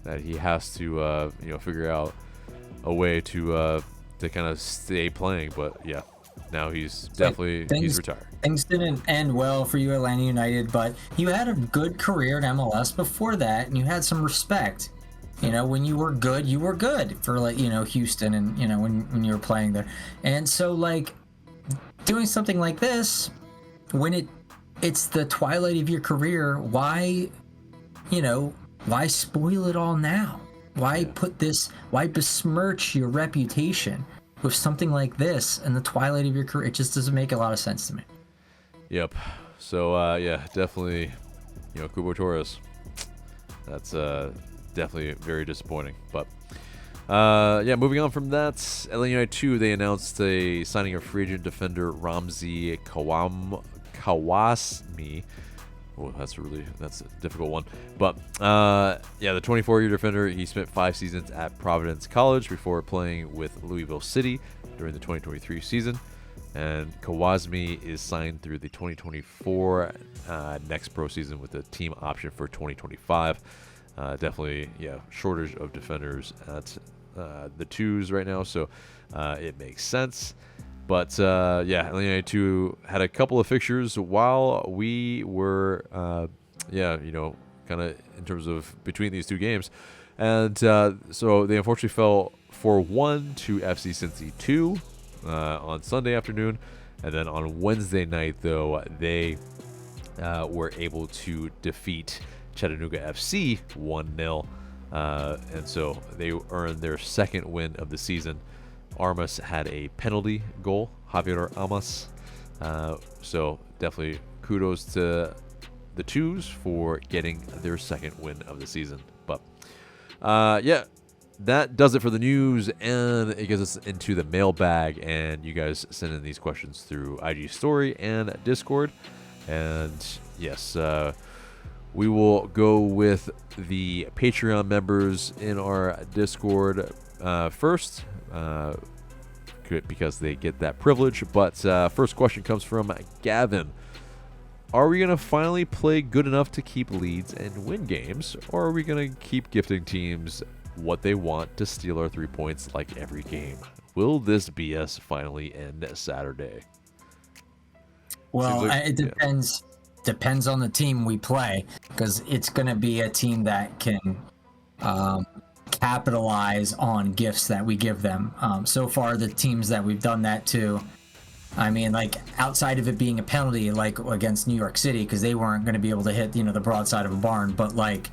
that he has to figure out a way to to kind of stay playing, but yeah, now he's definitely he's retired. Things didn't end well for you, Atlanta United, but you had a good career in MLS before that, and you had some respect. You know, when you were good for, like, you know, Houston, and, you know, when you were playing there. And so, like, doing something like this, when it's the twilight of your career, why spoil it all now? Why besmirch your reputation with something like this in the twilight of your career? It just doesn't make a lot of sense to me. Yep. So, definitely, you know, Cubo Torres. That's definitely very disappointing. But, moving on from that, Atlanta United 2, they announced a signing of free agent defender Ramzi Kawasmi. Oh, that's a difficult one. But, the 24-year defender, he spent 5 seasons at Providence College before playing with Louisville City during the 2023 season. And Kawasmi is signed through the 2024 next pro season with a team option for 2025. Definitely, shortage of defenders at the twos right now, so it makes sense. But, Atlanta United 2 had a couple of fixtures while we were, kind of in terms of between these two games. And so they unfortunately fell 4-1 to FC Cincy 2 on Sunday afternoon. And then on Wednesday night, though, they were able to defeat Chattanooga FC 1-0. And so they earned their second win of the season. Armas had a penalty goal, Javier Armas. So definitely kudos to the twos for getting their second win of the season. But that does it for the news, and it gets us into the mailbag. And you guys send in these questions through IG Story and Discord. And yes, we will go with the Patreon members in our Discord first. Because they get that privilege. But first question comes from Gavin. Are we going to finally play good enough to keep leads and win games? Or are we going to keep gifting teams what they want to steal our 3 points like every game? Will this BS finally end Saturday? Well, it depends. Depends on the team we play, because it's going to be a team that can capitalize on gifts that we give them. So far, the teams that we've done that to, I mean, like, outside of it being a penalty, like against New York City, because they weren't going to be able to hit, the broadside of a barn, but like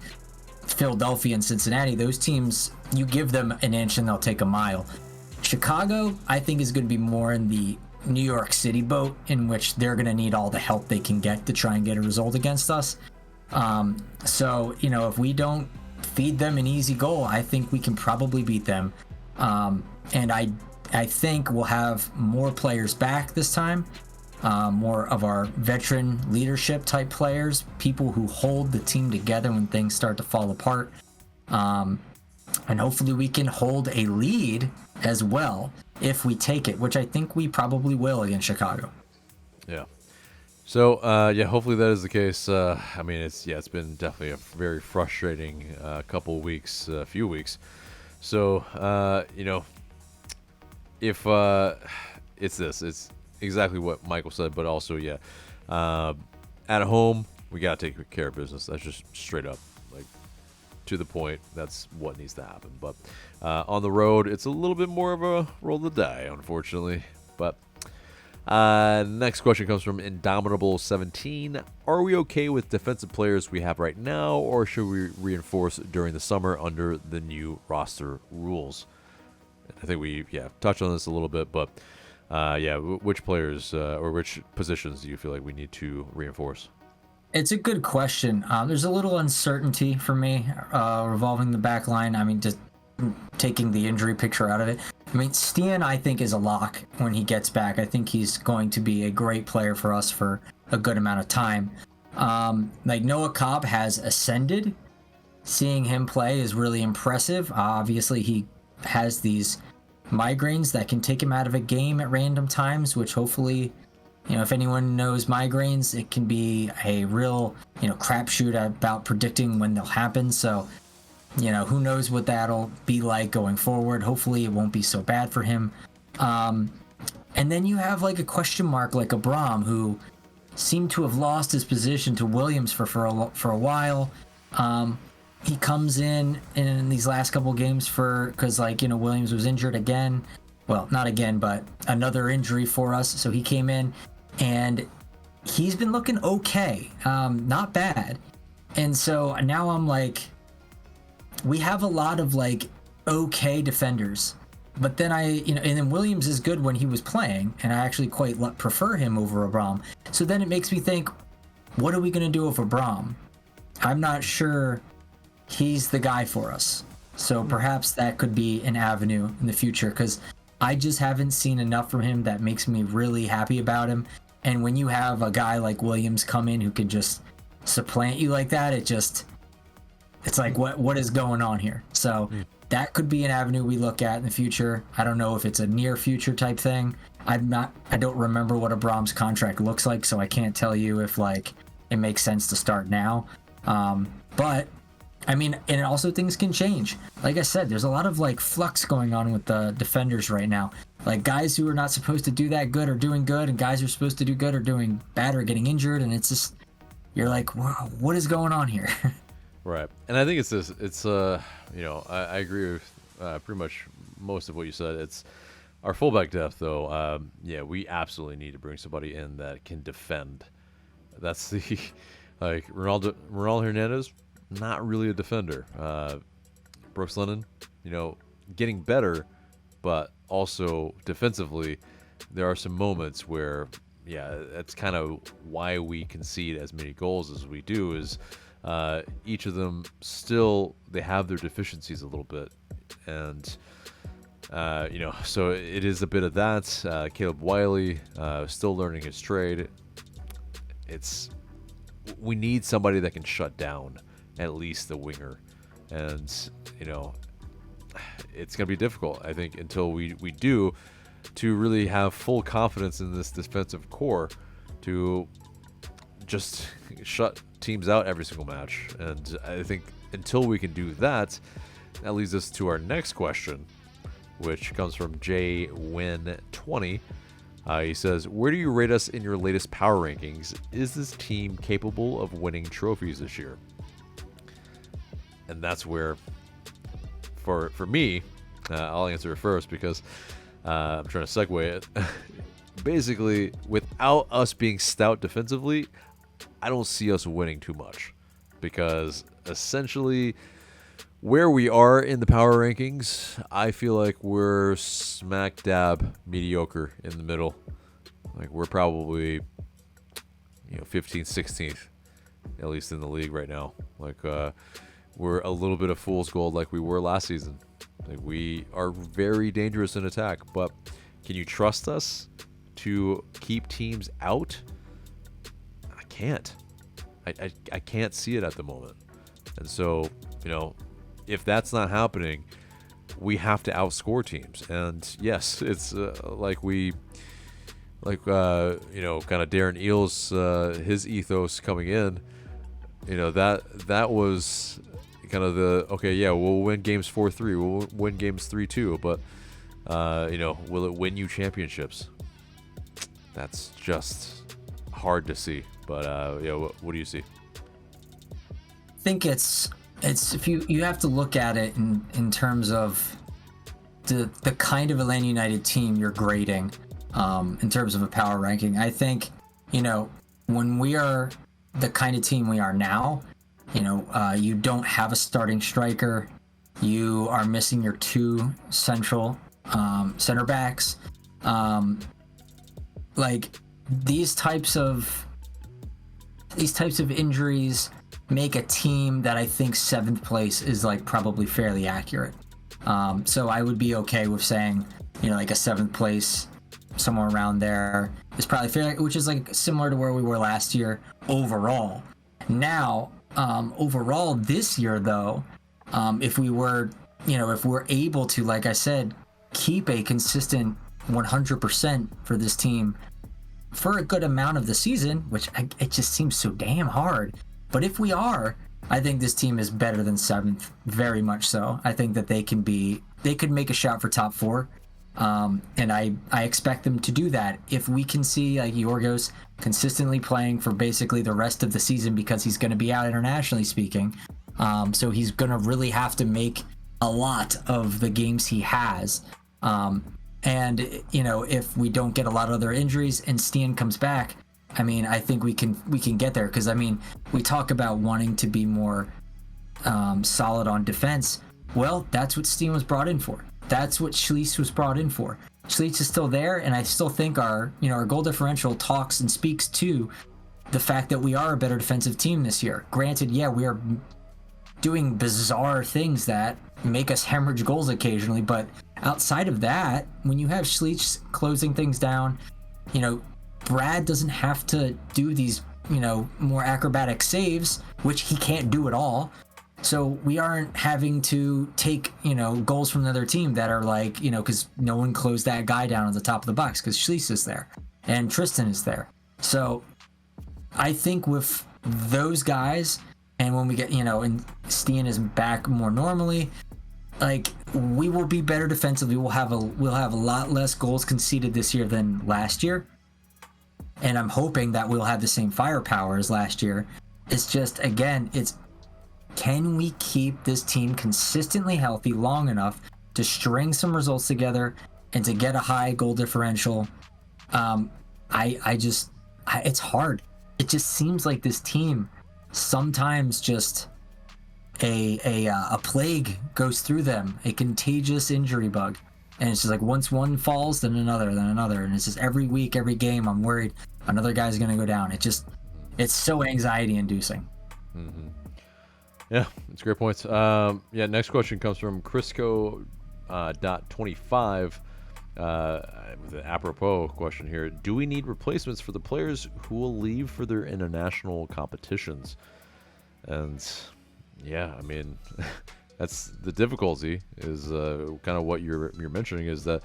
Philadelphia and Cincinnati, those teams, you give them an inch and they'll take a mile. Chicago, I think, is going to be more in the New York City boat, in which they're going to need all the help they can get to try and get a result against us. So, if we don't feed them an easy goal, I think we can probably beat them. And I think we'll have more players back this time, more of our veteran leadership type players, people who hold the team together when things start to fall apart. And hopefully we can hold a lead as well if we take it, which I think we probably will against Chicago. Yeah. So, hopefully that is the case. I mean, it's been definitely a very frustrating few weeks. So, if it's exactly what Michael said, but also, at home, we got to take care of business. That's just straight up, like, to the point. That's what needs to happen. But on the road, it's a little bit more of a roll of the die, unfortunately. But next question comes from Indomitable17. Are we okay with defensive players we have right now, or should we reinforce during the summer under the new roster rules? I think we touched on this a little bit, but which players or which positions do you feel like we need to reinforce? It's a good question. There's a little uncertainty for me revolving the back line. I mean, just taking the injury picture out of it. I mean, Stian, I think, is a lock when he gets back. I think he's going to be a great player for us for a good amount of time. Like, Noah Cobb has ascended. Seeing him play is really impressive. Obviously, he has these migraines that can take him out of a game at random times, which hopefully, if anyone knows migraines, it can be a real, crapshoot about predicting when they'll happen. So, who knows what that'll be like going forward. Hopefully it won't be so bad for him. And then you have like a question mark like Abram, who seemed to have lost his position to Williams for a while. He comes in these last couple games because Williams was injured again. Well, not again, but another injury for us. So he came in and he's been looking okay, not bad. And so now I'm like, we have a lot of like okay defenders, but then and then Williams is good when he was playing, and I actually quite prefer him over Abram. So then it makes me think, what are we going to do with Abram? I'm not sure he's the guy for us. So perhaps that could be an avenue in the future, because I just haven't seen enough from him that makes me really happy about him. And when you have a guy like Williams come in who can just supplant you like that, it's like, what is going on here? So that could be an avenue we look at in the future. I don't know if it's a near future type thing. I don't remember what Abram's contract looks like, so I can't tell you if like it makes sense to start now. But I mean, and also things can change. Like I said, there's a lot of like flux going on with the defenders right now. Like guys who are not supposed to do that good are doing good, and guys who are supposed to do good are doing bad or getting injured, and it's just, you're like, wow, what is going on here? Right. And I think I agree with pretty much most of what you said. It's our fullback depth, though. We absolutely need to bring somebody in that can defend. That's the like Ronaldo Hernandez, not really a defender. Brooks Lennon, getting better, but also defensively, there are some moments where, that's kind of why we concede as many goals as we do. Is each of them still, they have their deficiencies a little bit, and so it is a bit of that. Caleb Wiley still learning his trade. We need somebody that can shut down at least the winger, and it's gonna be difficult, I think, until we do, to really have full confidence in this defensive core to just shut teams out every single match. And I think until we can do that, that leads us to our next question, which comes from JWin20. He says, where do you rate us in your latest power rankings? Is this team capable of winning trophies this year? And that's where, for me, I'll answer it first because I'm trying to segue it. Basically, without us being stout defensively, I don't see us winning too much, because essentially where we are in the power rankings, I feel like we're smack dab mediocre in the middle. Like we're probably 15th, 16th, at least in the league right now. Like we're a little bit of fool's gold like we were last season. Like we are very dangerous in attack, but can you trust us to keep teams out? I can't. I can't see it at the moment. And so, if that's not happening, we have to outscore teams. And yes, it's kind of Darren Eales, his ethos coming in, that was kind of we'll win games 4-3, we'll win games 3-2, but will it win you championships? That's just hard to see. But what do you see? I think it's if you have to look at it in terms of the kind of Atlanta United team you're grading in terms of a power ranking. I think when we are the kind of team we are now, you don't have a starting striker, you are missing your two central center backs, like these types of injuries make a team that I think 7th place is like probably fairly accurate. So I would be okay with saying, like a 7th place, somewhere around there is probably fair, which is like similar to where we were last year overall. Now, overall this year though, if we're able to, like I said, keep a consistent 100% for this team for a good amount of the season, which it just seems so damn hard. But if we are, I think this team is better than 7th, very much so. I think that they could make a shot for top 4. And I expect them to do that. If we can see like Yorgos consistently playing for basically the rest of the season, because he's going to be out internationally speaking, so he's going to really have to make a lot of the games he has. And you know, if we don't get a lot of other injuries and Steen comes back, I mean, I think we can get there, because I mean, we talk about wanting to be more solid on defense. Well, that's what Steen was brought in for. That's what Schließ was brought in for. Schließ is still there, and I still think our goal differential talks and speaks to the fact that we are a better defensive team this year. Granted, yeah, we are doing bizarre things that make us hemorrhage goals occasionally, but outside of that, when you have Schließ closing things down, you know, Brad doesn't have to do these, you know, more acrobatic saves, which he can't do at all. So we aren't having to take, you know, goals from another team that are like, you know, because no one closed that guy down at the top of the box because Schließ is there and Tristan is there. So I think with those guys, and when we get, you know, and Steen is back more normally, like, we will be better defensively. We'll have a lot less goals conceded this year than last year. And I'm hoping that we'll have the same firepower as last year. It's just, again, can we keep this team consistently healthy long enough to string some results together and to get a high goal differential? It's hard. It just seems like this team sometimes just a plague goes through them, a contagious injury bug. And it's just like once one falls, then another. And it's just every week, every game, I'm worried another guy's going to go down. It's so anxiety inducing. Mm-hmm. Yeah, it's a great point. Next question comes from Crisco .25 with an apropos question here. Do we need replacements for the players who will leave for their international competitions? And yeah, I mean, that's the difficulty is kind of what you're mentioning, is that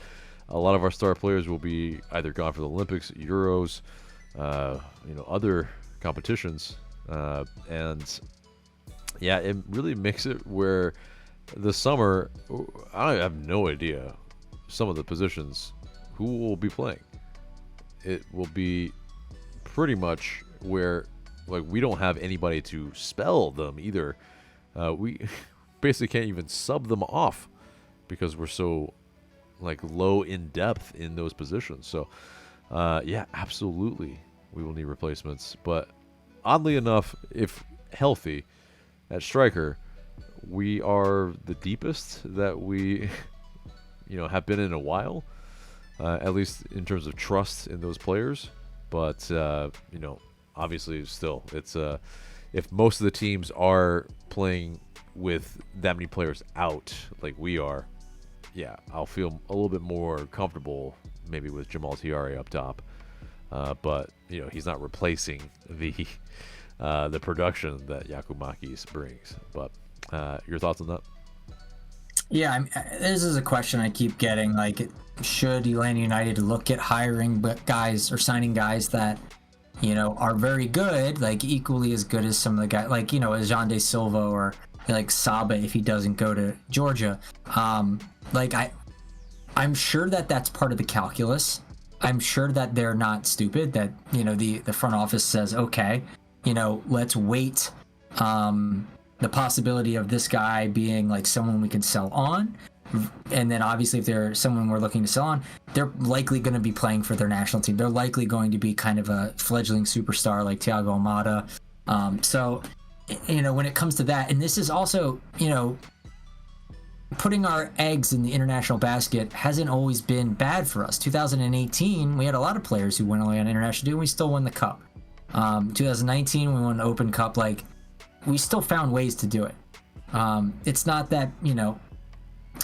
a lot of our star players will be either gone for the Olympics, Euros, other competitions, and yeah, it really makes it where the summer, I have no idea some of the positions who will be playing. It will be pretty much where, like, we don't have anybody to spell them either. We basically can't even sub them off because we're so, like, low in depth in those positions. So, yeah, absolutely, we will need replacements. But oddly enough, if healthy, at striker, we are the deepest that we, have been in a while, at least in terms of trust in those players. But, obviously still, it's if most of the teams are playing with that many players out like we are, yeah, I'll feel a little bit more comfortable maybe with Jamal Tiare up top. But, he's not replacing the production that Giakoumakis brings. But your thoughts on that? Yeah, this is a question I keep getting. Like, should Atlanta United look at hiring guys or signing guys that, are very good, like equally as good as some of the guys, like, as Jean De Silva or like Saba if he doesn't go to Georgia. I'm sure that that's part of the calculus. I'm sure that they're not stupid, that, the front office says, okay, let's wait the possibility of this guy being like someone we can sell on. And then obviously if they're someone we're looking to sell on, they're likely going to be playing for their national team. They're likely going to be kind of a fledgling superstar like Thiago Almada. So, when it comes to that, and this is also, putting our eggs in the international basket hasn't always been bad for us. 2018, we had a lot of players who went away on international duty and we still won the cup. 2019, we won the Open Cup. Like, we still found ways to do it. It's not that,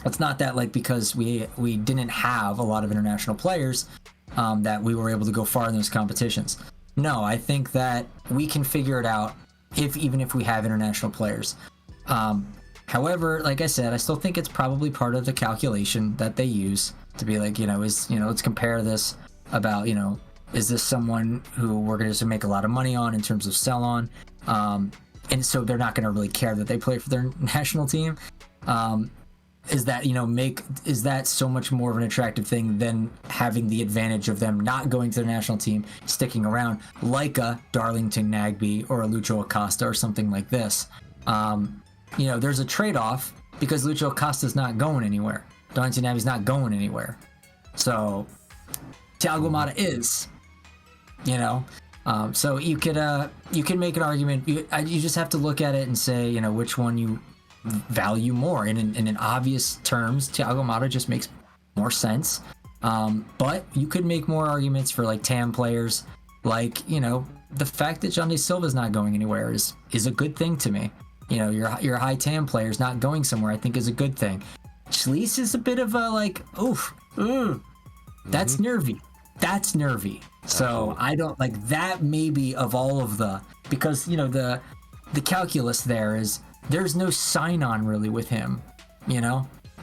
it's not that, like, because we didn't have a lot of international players that we were able to go far in those competitions. No, I think that we can figure it out even if we have international players. However, like I said, I still think it's probably part of the calculation that they use to be like, let's compare this about, is this someone who we're going to make a lot of money on in terms of sell on? And so they're not going to really care that they play for their national team. is that, is that so much more of an attractive thing than having the advantage of them not going to the national team, sticking around, like a Darlington Nagbe or a Lucho Acosta or something like this? There's a trade-off because Lucho Acosta's not going anywhere. Darlington Nagbe's not going anywhere. So Thiago Motta is, so you can make an argument. You just have to look at it and say, which one you value more. In an obvious terms, Thiago Motta just makes more sense. But you could make more arguments for like TAM players, like the fact that Johnny Silva's not going anywhere is a good thing to me. Your high TAM players not going somewhere, I think, is a good thing. Schließ is a bit of a like, that's nervy. That's nervy. So Absolutely. I don't like that. Maybe of all of because the calculus there is there's no sign on really with him.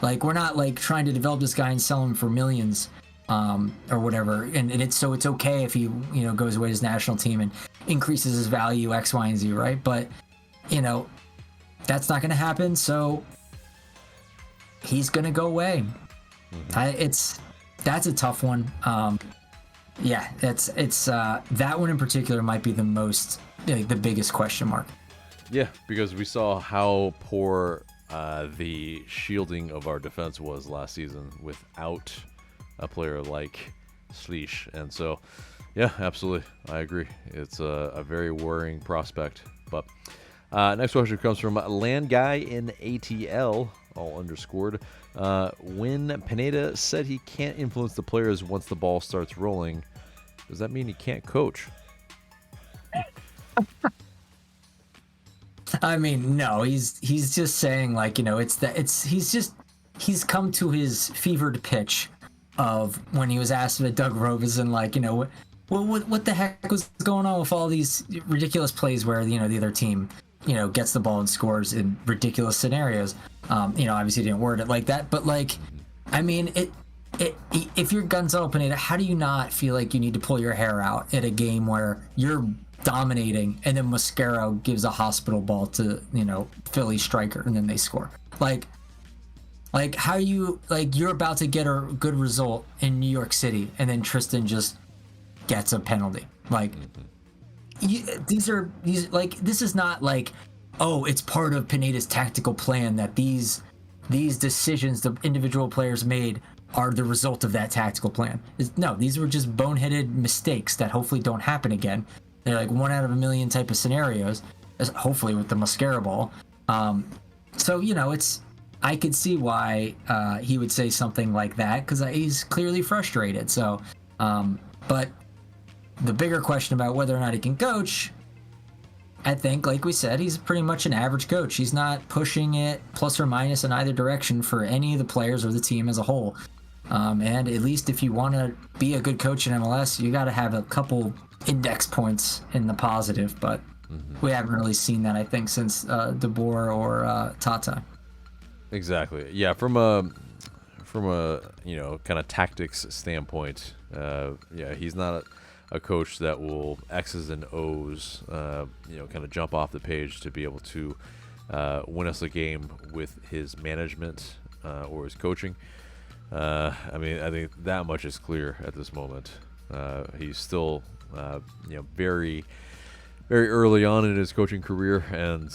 Like we're not like trying to develop this guy and sell him for millions or whatever. And it's okay if he goes away to his national team and increases his value X, Y, and Z, right? But that's not going to happen. So he's going to go away. That's a tough one. That one in particular might be the most, the biggest question mark. Yeah, because we saw how poor the shielding of our defense was last season without a player like Schließ. And so, yeah, absolutely. I agree. It's a very worrying prospect. But next question comes from Land Guy in ATL, all underscored. When Pineda said he can't influence the players once the ball starts rolling, does that mean he can't coach? I mean, no, he's just saying like, he's come to his fevered pitch of when he was asked by Doug Robeson, like, what the heck was going on with all these ridiculous plays where, the other team, gets the ball and scores in ridiculous scenarios. Obviously didn't word it like that, but like, I mean, if you're Gonzalo Pineda, how do you not feel like you need to pull your hair out at a game where you're dominating and then Mosquera gives a hospital ball to, Philly striker and then they score? Like how you, like, you're about to get a good result in New York City and then Tristan just gets a penalty. Like, this is not like, oh, it's part of Pineda's tactical plan that these decisions the individual players made are the result of that tactical plan. No, these were just boneheaded mistakes that hopefully don't happen again. They're like 1 out of a million type of scenarios, hopefully with the Mosquera ball. So, I could see why he would say something like that because he's clearly frustrated. So, but the bigger question about whether or not he can coach, I think, like we said, he's pretty much an average coach. He's not pushing it plus or minus in either direction for any of the players or the team as a whole. And at least if you want to be a good coach in MLS, you got to have a couple index points in the positive. But we haven't really seen that, I think, since De Boer or Tata. Exactly. Yeah, from a kind of tactics standpoint, he's not a coach that will X's and O's, kind of jump off the page to be able to win us a game with his management or his coaching. I think that much is clear at this moment. He's still, very, very early on in his coaching career, and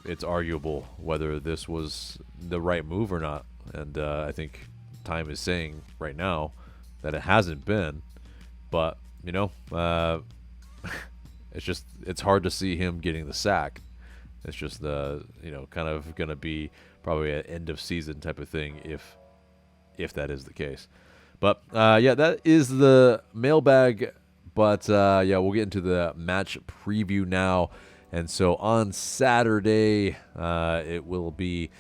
it's arguable whether this was the right move or not. And I think time is saying right now that it hasn't been. But, it's hard to see him getting the sack. It's just kind of going to be probably an end of season type of thing if that is the case. But, that is the mailbag. But, we'll get into the match preview now. And so on Saturday, it will be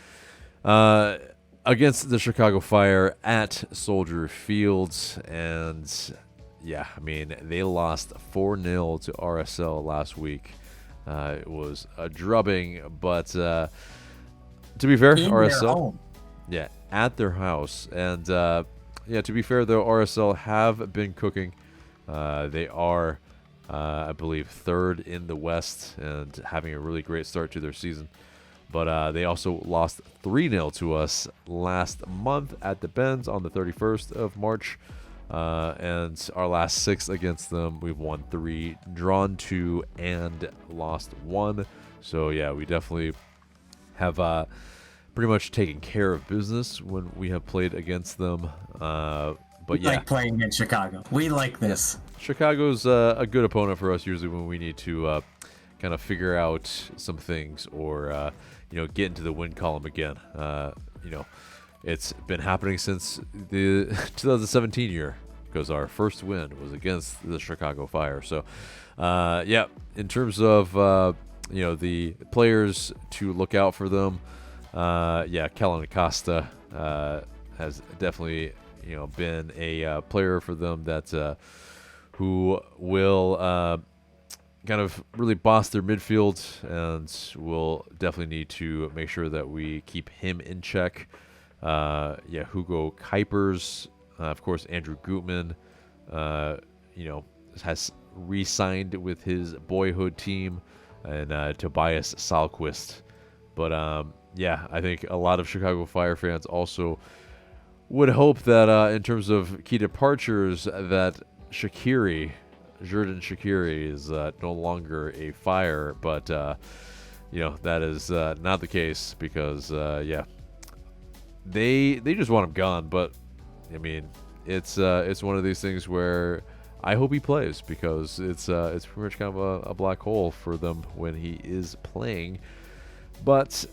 against the Chicago Fire at Soldier Field. And they lost 4-0 to RSL last week. It was a drubbing, but to be fair, RSL, at their house. And to be fair though, RSL have been cooking. They are, I believe, third in the West and having a really great start to their season. But they also lost 3-0 to us last month at the Benz on the 31st of March. And our last 6 against them, we've won 3, drawn 2, and lost 1. So, yeah, we definitely have pretty much taken care of business when we have played against them. But we yeah, like playing in Chicago. We like this. Chicago's a good opponent for us usually when we need to kind of figure out some things or get into the win column again. It's been happening since the 2017 year because our first win was against the Chicago Fire. So in terms of the players to look out for them, Kellen Acosta has definitely been a player for them that who will kind of really boss their midfield, and we'll definitely need to make sure that we keep him in check. Hugo Kuipers, of course, Andrew Gutman, has re-signed with his boyhood team, and Tobias Salquist. But I think a lot of Chicago Fire fans also would hope that in terms of key departures, that Xherdan Shaqiri is no longer a Fire, but that is not the case because they just want him gone. But I mean, it's one of these things where I hope he plays because it's pretty much kind of a black hole for them when he is playing. But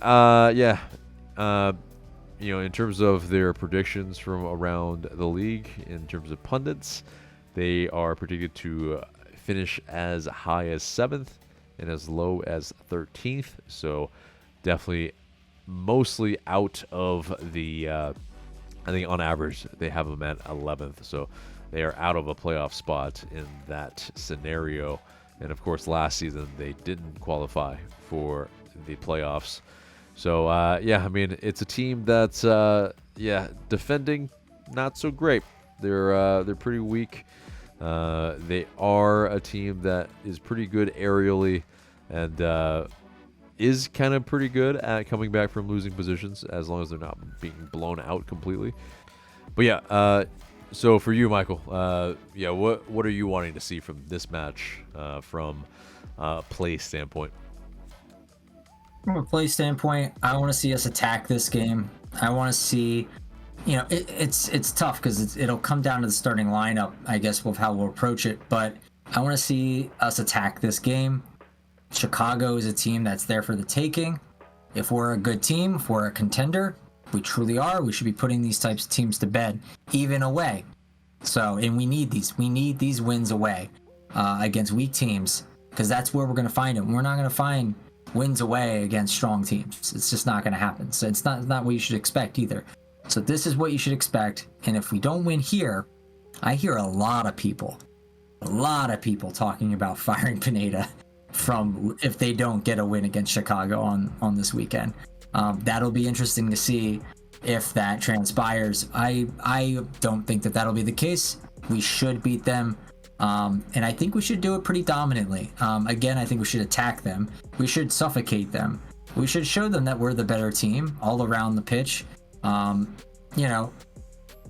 in terms of their predictions from around the league, in terms of pundits, they are predicted to finish as high as 7th and as low as 13th. So definitely mostly out of the, I think on average, they have them at 11th. So they are out of a playoff spot in that scenario. And of course, last season, they didn't qualify for the playoffs. So, it's a team that's, defending not so great. They're pretty weak. They are a team that is pretty good aerially and is kind of pretty good at coming back from losing positions as long as they're not being blown out completely. But so for you, Michael, what are you wanting to see from this match from a play standpoint? From a play standpoint, I want to see us attack this game. I want to see, it's tough because it'll come down to the starting lineup, I guess, with how we'll approach it. But I want to see us attack this game. Chicago is a team that's there for the taking. If we're a good team, if we're a contender, we truly are, we should be putting these types of teams to bed, even away. So, and we need these wins away against weak teams because that's where we're going to find them. We're not going to find wins away against strong teams. It's just not going to happen. So it's not what you should expect either. So this is what you should expect. And if we don't win here, I hear a lot of people talking about firing Pineda from if they don't get a win against Chicago on this weekend. That'll be interesting to see if that transpires. I don't think that'll be the case. We should beat them. And I think we should do it pretty dominantly. Again, I think we should attack them. We should suffocate them. We should show them that we're the better team all around the pitch. And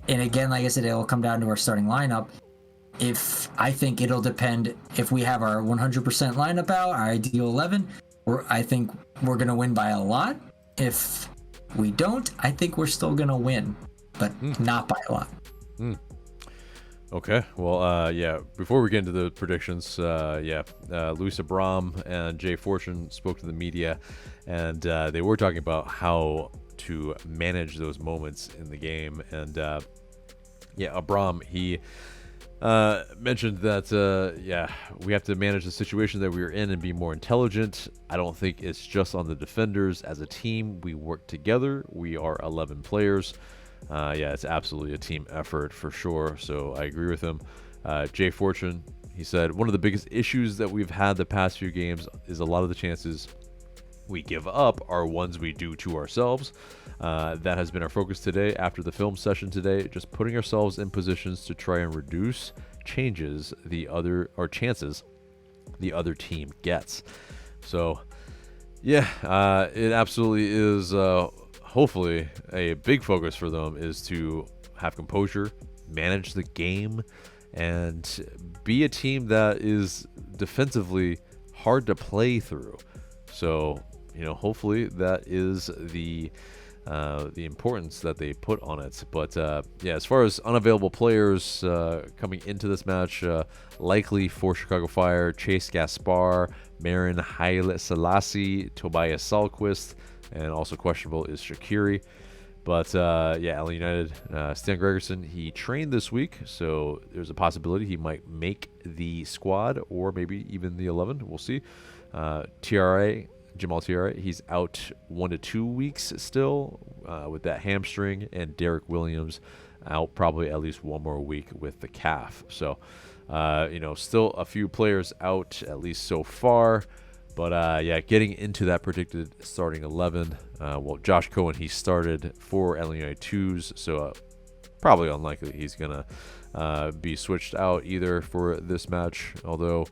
again, like I said, it'll come down to our starting lineup. I think it'll depend if we have our 100% lineup out, our ideal 11, I think we're going to win by a lot. If we don't, I think we're still going to win, but not by a lot. Okay, well, before we get into the predictions, Luis Abram and Jay Fortune spoke to the media, and they were talking about how to manage those moments in the game. And, Abram, he mentioned that, we have to manage the situation that we are in and be more intelligent. I don't think it's just on the defenders. As a team, we work together. We are 11 players. It's absolutely a team effort for sure. So I agree with him. Jay Fortune, he said, one of the biggest issues that we've had the past few games is a lot of the chances we give up are ones we do to ourselves. That has been our focus today after the film session today, just putting ourselves in positions to try and reduce chances the other team gets. So Yeah, it absolutely is. Hopefully, a big focus for them is to have composure, manage the game, and be a team that is defensively hard to play through. So, hopefully that is the importance that they put on it. But yeah, as far as unavailable players coming into this match, likely for Chicago Fire, Chase Gaspar, Marin Haile Selassie, Tobias Salquist, and also questionable is Shaqiri. But yeah, Atlanta United, Stan Gregerson, he trained this week, so there's a possibility he might make the squad or maybe even the 11. We'll see. TRA, Jamal TRA, he's out 1 to 2 weeks still with that hamstring, and Derek Williams out probably at least one more week with the calf. So, still a few players out at least so far. But yeah, getting into that predicted starting 11. Well, Josh Cohen, he started for Atlanta United 2s, so probably unlikely he's going to be switched out either for this match. Although,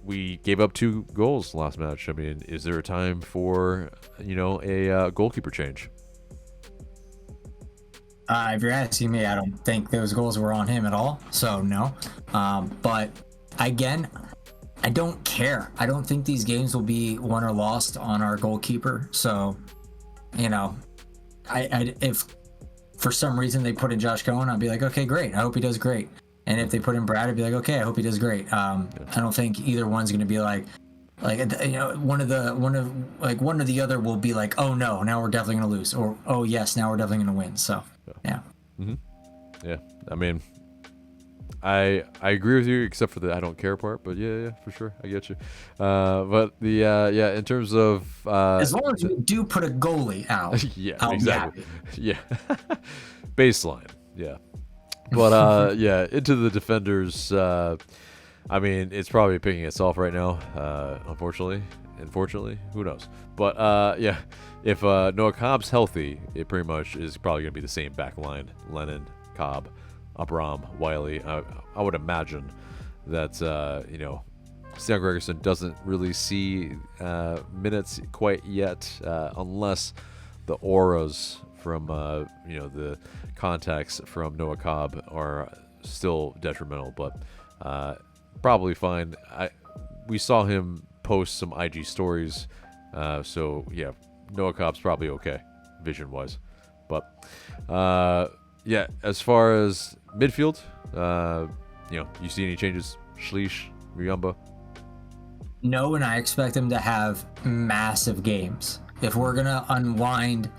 we gave up 2 goals last match. I mean, is there a time for, a goalkeeper change? If you're asking me, I don't think those goals were on him at all. So, no. But again, I don't care. I don't think these games will be won or lost on our goalkeeper. So, if for some reason they put in Josh Cohen, I'd be like, okay, great. I hope he does great. And if they put in Brad, I'd be like, okay, I hope he does great. I don't think either one's going to be like one or the other will be like, oh no, now we're definitely going to lose, or oh yes, now we're definitely going to win. So yeah. Mm-hmm. Yeah, I mean, I agree with you except for the I don't care part, but yeah, for sure, I get you. But the yeah, in terms of as long as you do put a goalie out, yeah, exactly, yeah, baseline, yeah. But yeah, into the defenders. I mean, it's probably picking itself right now. Unfortunately, who knows? But yeah, if Noah Cobb's healthy, it pretty much is probably going to be the same back line: Lennon, Cobb, Abram, Wiley. I would imagine that Stan Gregerson doesn't really see minutes quite yet, unless the auras from the contacts from Noah Cobb are still detrimental, but probably fine. We saw him post some IG stories, so yeah, Noah Cobb's probably okay vision wise. But yeah, as far as midfield, you see any changes? Schleich, Muyumba? No, and I expect them to have massive games. If we're gonna unwind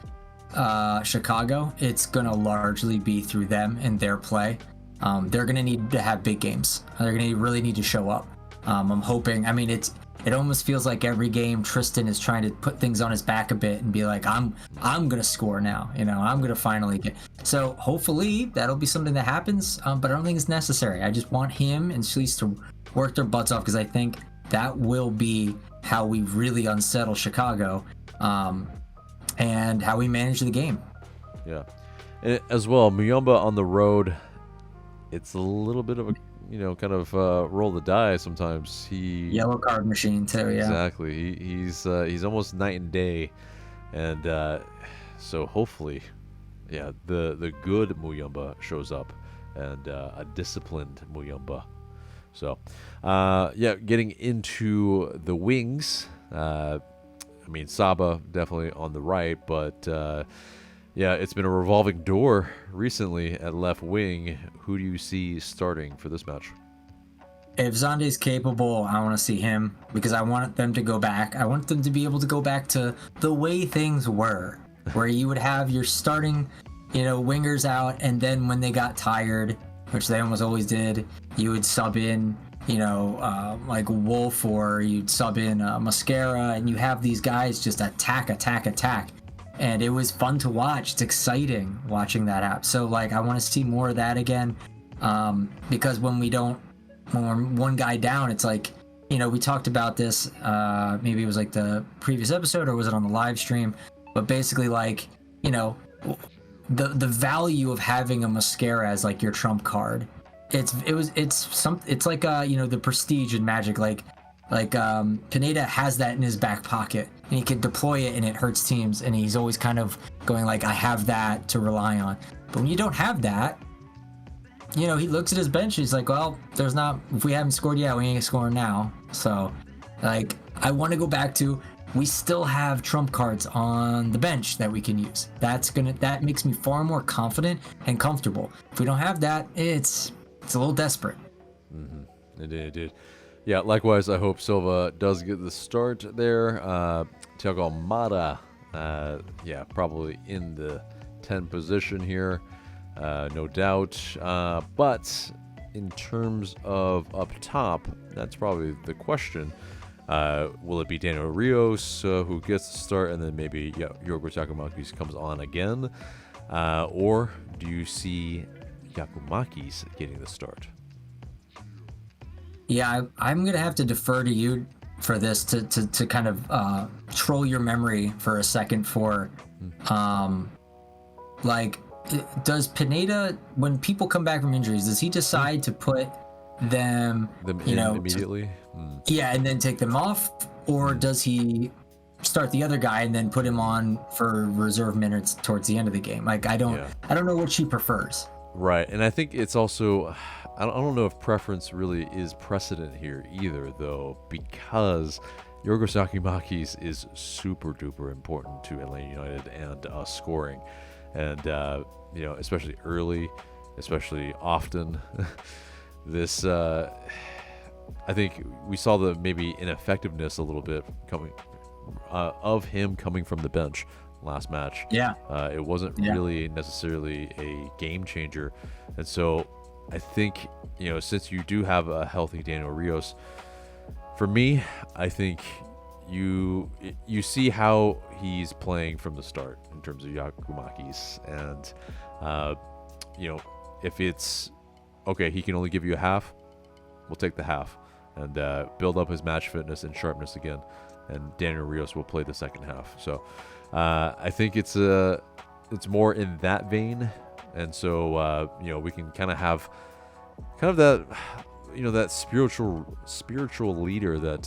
Chicago, it's gonna largely be through them and their play. They're gonna need to have big games. They're gonna really need to show up. I'm hoping. I mean, it almost feels like every game Tristan is trying to put things on his back a bit and be like, I'm gonna score now. I'm gonna finally get. So hopefully that'll be something that happens. But I don't think it's necessary. I just want him and Sleece to work their butts off, because I think that will be how we really unsettle Chicago. And how we manage the game. Yeah. And as well, Muyumba on the road, it's a little bit of a, kind of roll the die sometimes. Yellow card machine too, yeah. Exactly. He's almost night and day. And so hopefully, yeah, the good Muyumba shows up, and a disciplined Muyumba. So, yeah, getting into the wings, I mean, Saba definitely on the right, but yeah, it's been a revolving door recently at left wing. Who do you see starting for this match? If Zonde's capable, I want to see him, because I want them to go back. I want them to be able to go back to the way things were, where you would have your starting, wingers out, and then when they got tired, which they almost always did, you would sub in like Wolf, or you'd sub in Mascara, and you have these guys just attack. And it was fun to watch. It's exciting watching that happen. So, like, I want to see more of that again, because when we're one guy down, it's like, we talked about this, maybe it was like the previous episode, or was it on the live stream? But basically, like, the value of having a Mascara as like your trump card. It's like the prestige in Magic. Like, Like Pineda has that in his back pocket, and he can deploy it, and it hurts teams. And he's always kind of going like, "I have that to rely on." But when you don't have that, he looks at his bench. He's like, "Well, there's not. If we haven't scored yet, we ain't scoring now." So, like, I want to go back to, we still have trump cards on the bench that we can use. That makes me far more confident and comfortable. If we don't have that, it's a little desperate. It did. Yeah, likewise, I hope Silva does get the start there. Thiago Almada, probably in the 10 position here, no doubt. But in terms of up top, that's probably the question. Will it be Daniel Rios who gets the start, and then maybe Yorgos Yakumakis comes on again? Or do you see Yakumakis getting the start? Yeah, I'm going to have to defer to you for this to kind of troll your memory for a second for, does Pineda, when people come back from injuries, does he decide to put them in immediately? Yeah, and then take them off? Or does he start the other guy and then put him on for reserve minutes towards the end of the game? Like, I don't know what she prefers. Right, and I think it's also, I don't know if preference really is precedent here either, though, because Yorgos Yakumakis is super duper important to Atlanta United and us scoring, and especially early, especially often. This, I think we saw the maybe ineffectiveness a little bit coming of him coming from the bench last match. Yeah. It wasn't really necessarily a game changer. And so I think, since you do have a healthy Daniel Rios, for me, I think you see how he's playing from the start in terms of Yakumakis. And, if it's, okay, he can only give you a half, we'll take the half and build up his match fitness and sharpness again. And Daniel Rios will play the second half. So I think it's more in that vein, and so we can kind of have that that spiritual leader that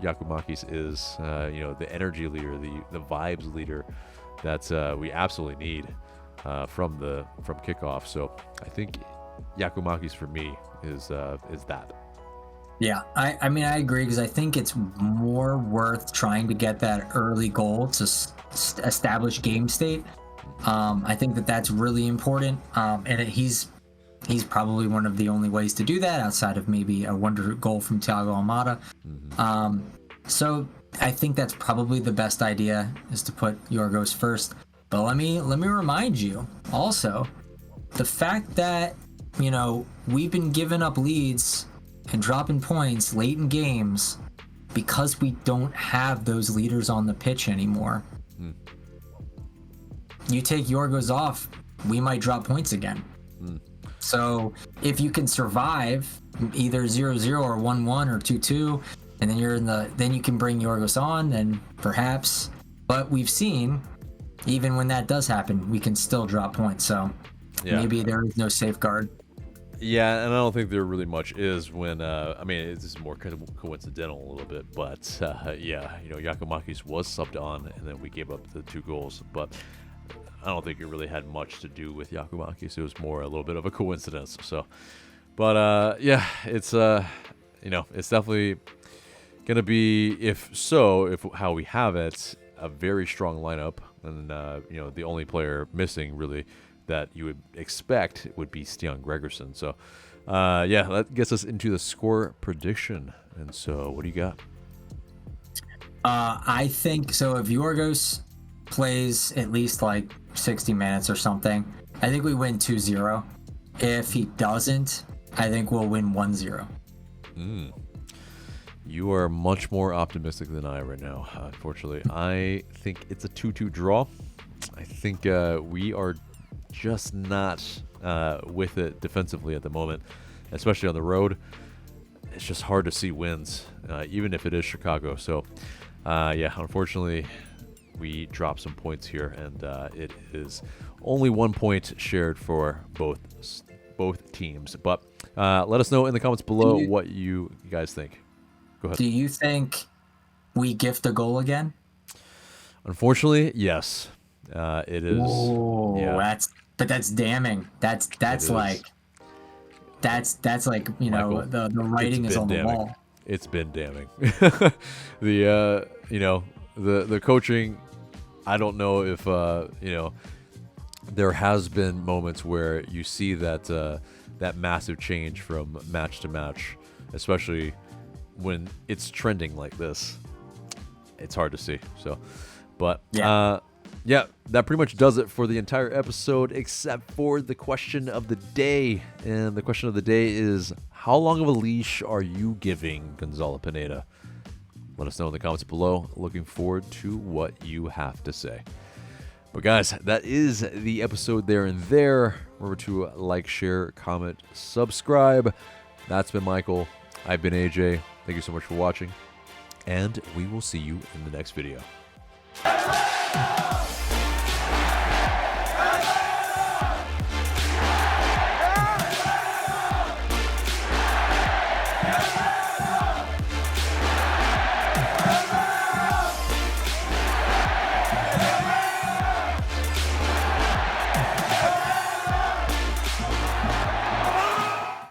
Yakumakis is, the energy leader, the vibes leader that we absolutely need from kickoff. So I think Yakumakis for me is that. Yeah, I agree, because I think it's more worth trying to get that early goal to establish game state. I think that's really important, and he's probably one of the only ways to do that outside of maybe a wonder goal from Thiago Almada. So I think that's probably the best idea, is to put Yorgos first. But let me remind you also, the fact that we've been giving up leads and dropping points late in games because we don't have those leaders on the pitch anymore. You take Yorgos off, we might drop points again. So if you can survive either 0-0 or 1-1 or 2-2, and then then you can bring Yorgos on, and perhaps. But we've seen, even when that does happen, we can still drop points. So maybe there is no safeguard. Yeah, and I don't think there really much is when, this is more kind of coincidental a little bit, but Yakumakis was subbed on, and then we gave up the 2 goals, but I don't think it really had much to do with Yakumakis. It was more a little bit of a coincidence. So, but it's it's definitely gonna be, if how we have it, a very strong lineup, and the only player missing really that you would expect would be Stian Gregerson. So, that gets us into the score prediction. And so, what do you got? I think so. If Yorgos plays at least like 60 minutes or something, I think we win 2-0. If he doesn't, I think we'll win 1-0. You are much more optimistic than I right now. Unfortunately, I think it's a 2-2 draw. I think we are just not with it defensively at the moment, especially on the road. It's just hard to see wins, even if it is Chicago. So, unfortunately, we drop some points here, and it is only 1 point shared for both teams. But let us know in the comments below what you guys think. Go ahead. Do you think we gift a goal again? Unfortunately, yes. It is. Oh, Yeah, that's damning. That's like you Michael, know the it's writing is been on the damning. wall. It's been damning. You know, the coaching. I don't know if you know, there has been moments where you see that that massive change from match to match, especially when it's trending like this. It's hard to see. So, but yeah, that pretty much does it for the entire episode, except for the question of the day. And the question of the day is, how long of a leash are you giving Gonzalo Pineda? Let us know in the comments below. Looking forward to what you have to say. But guys, that is the episode there and there. Remember to like, share, comment, subscribe. That's been Michael. I've been AJ. Thank you so much for watching. And we will see you in the next video.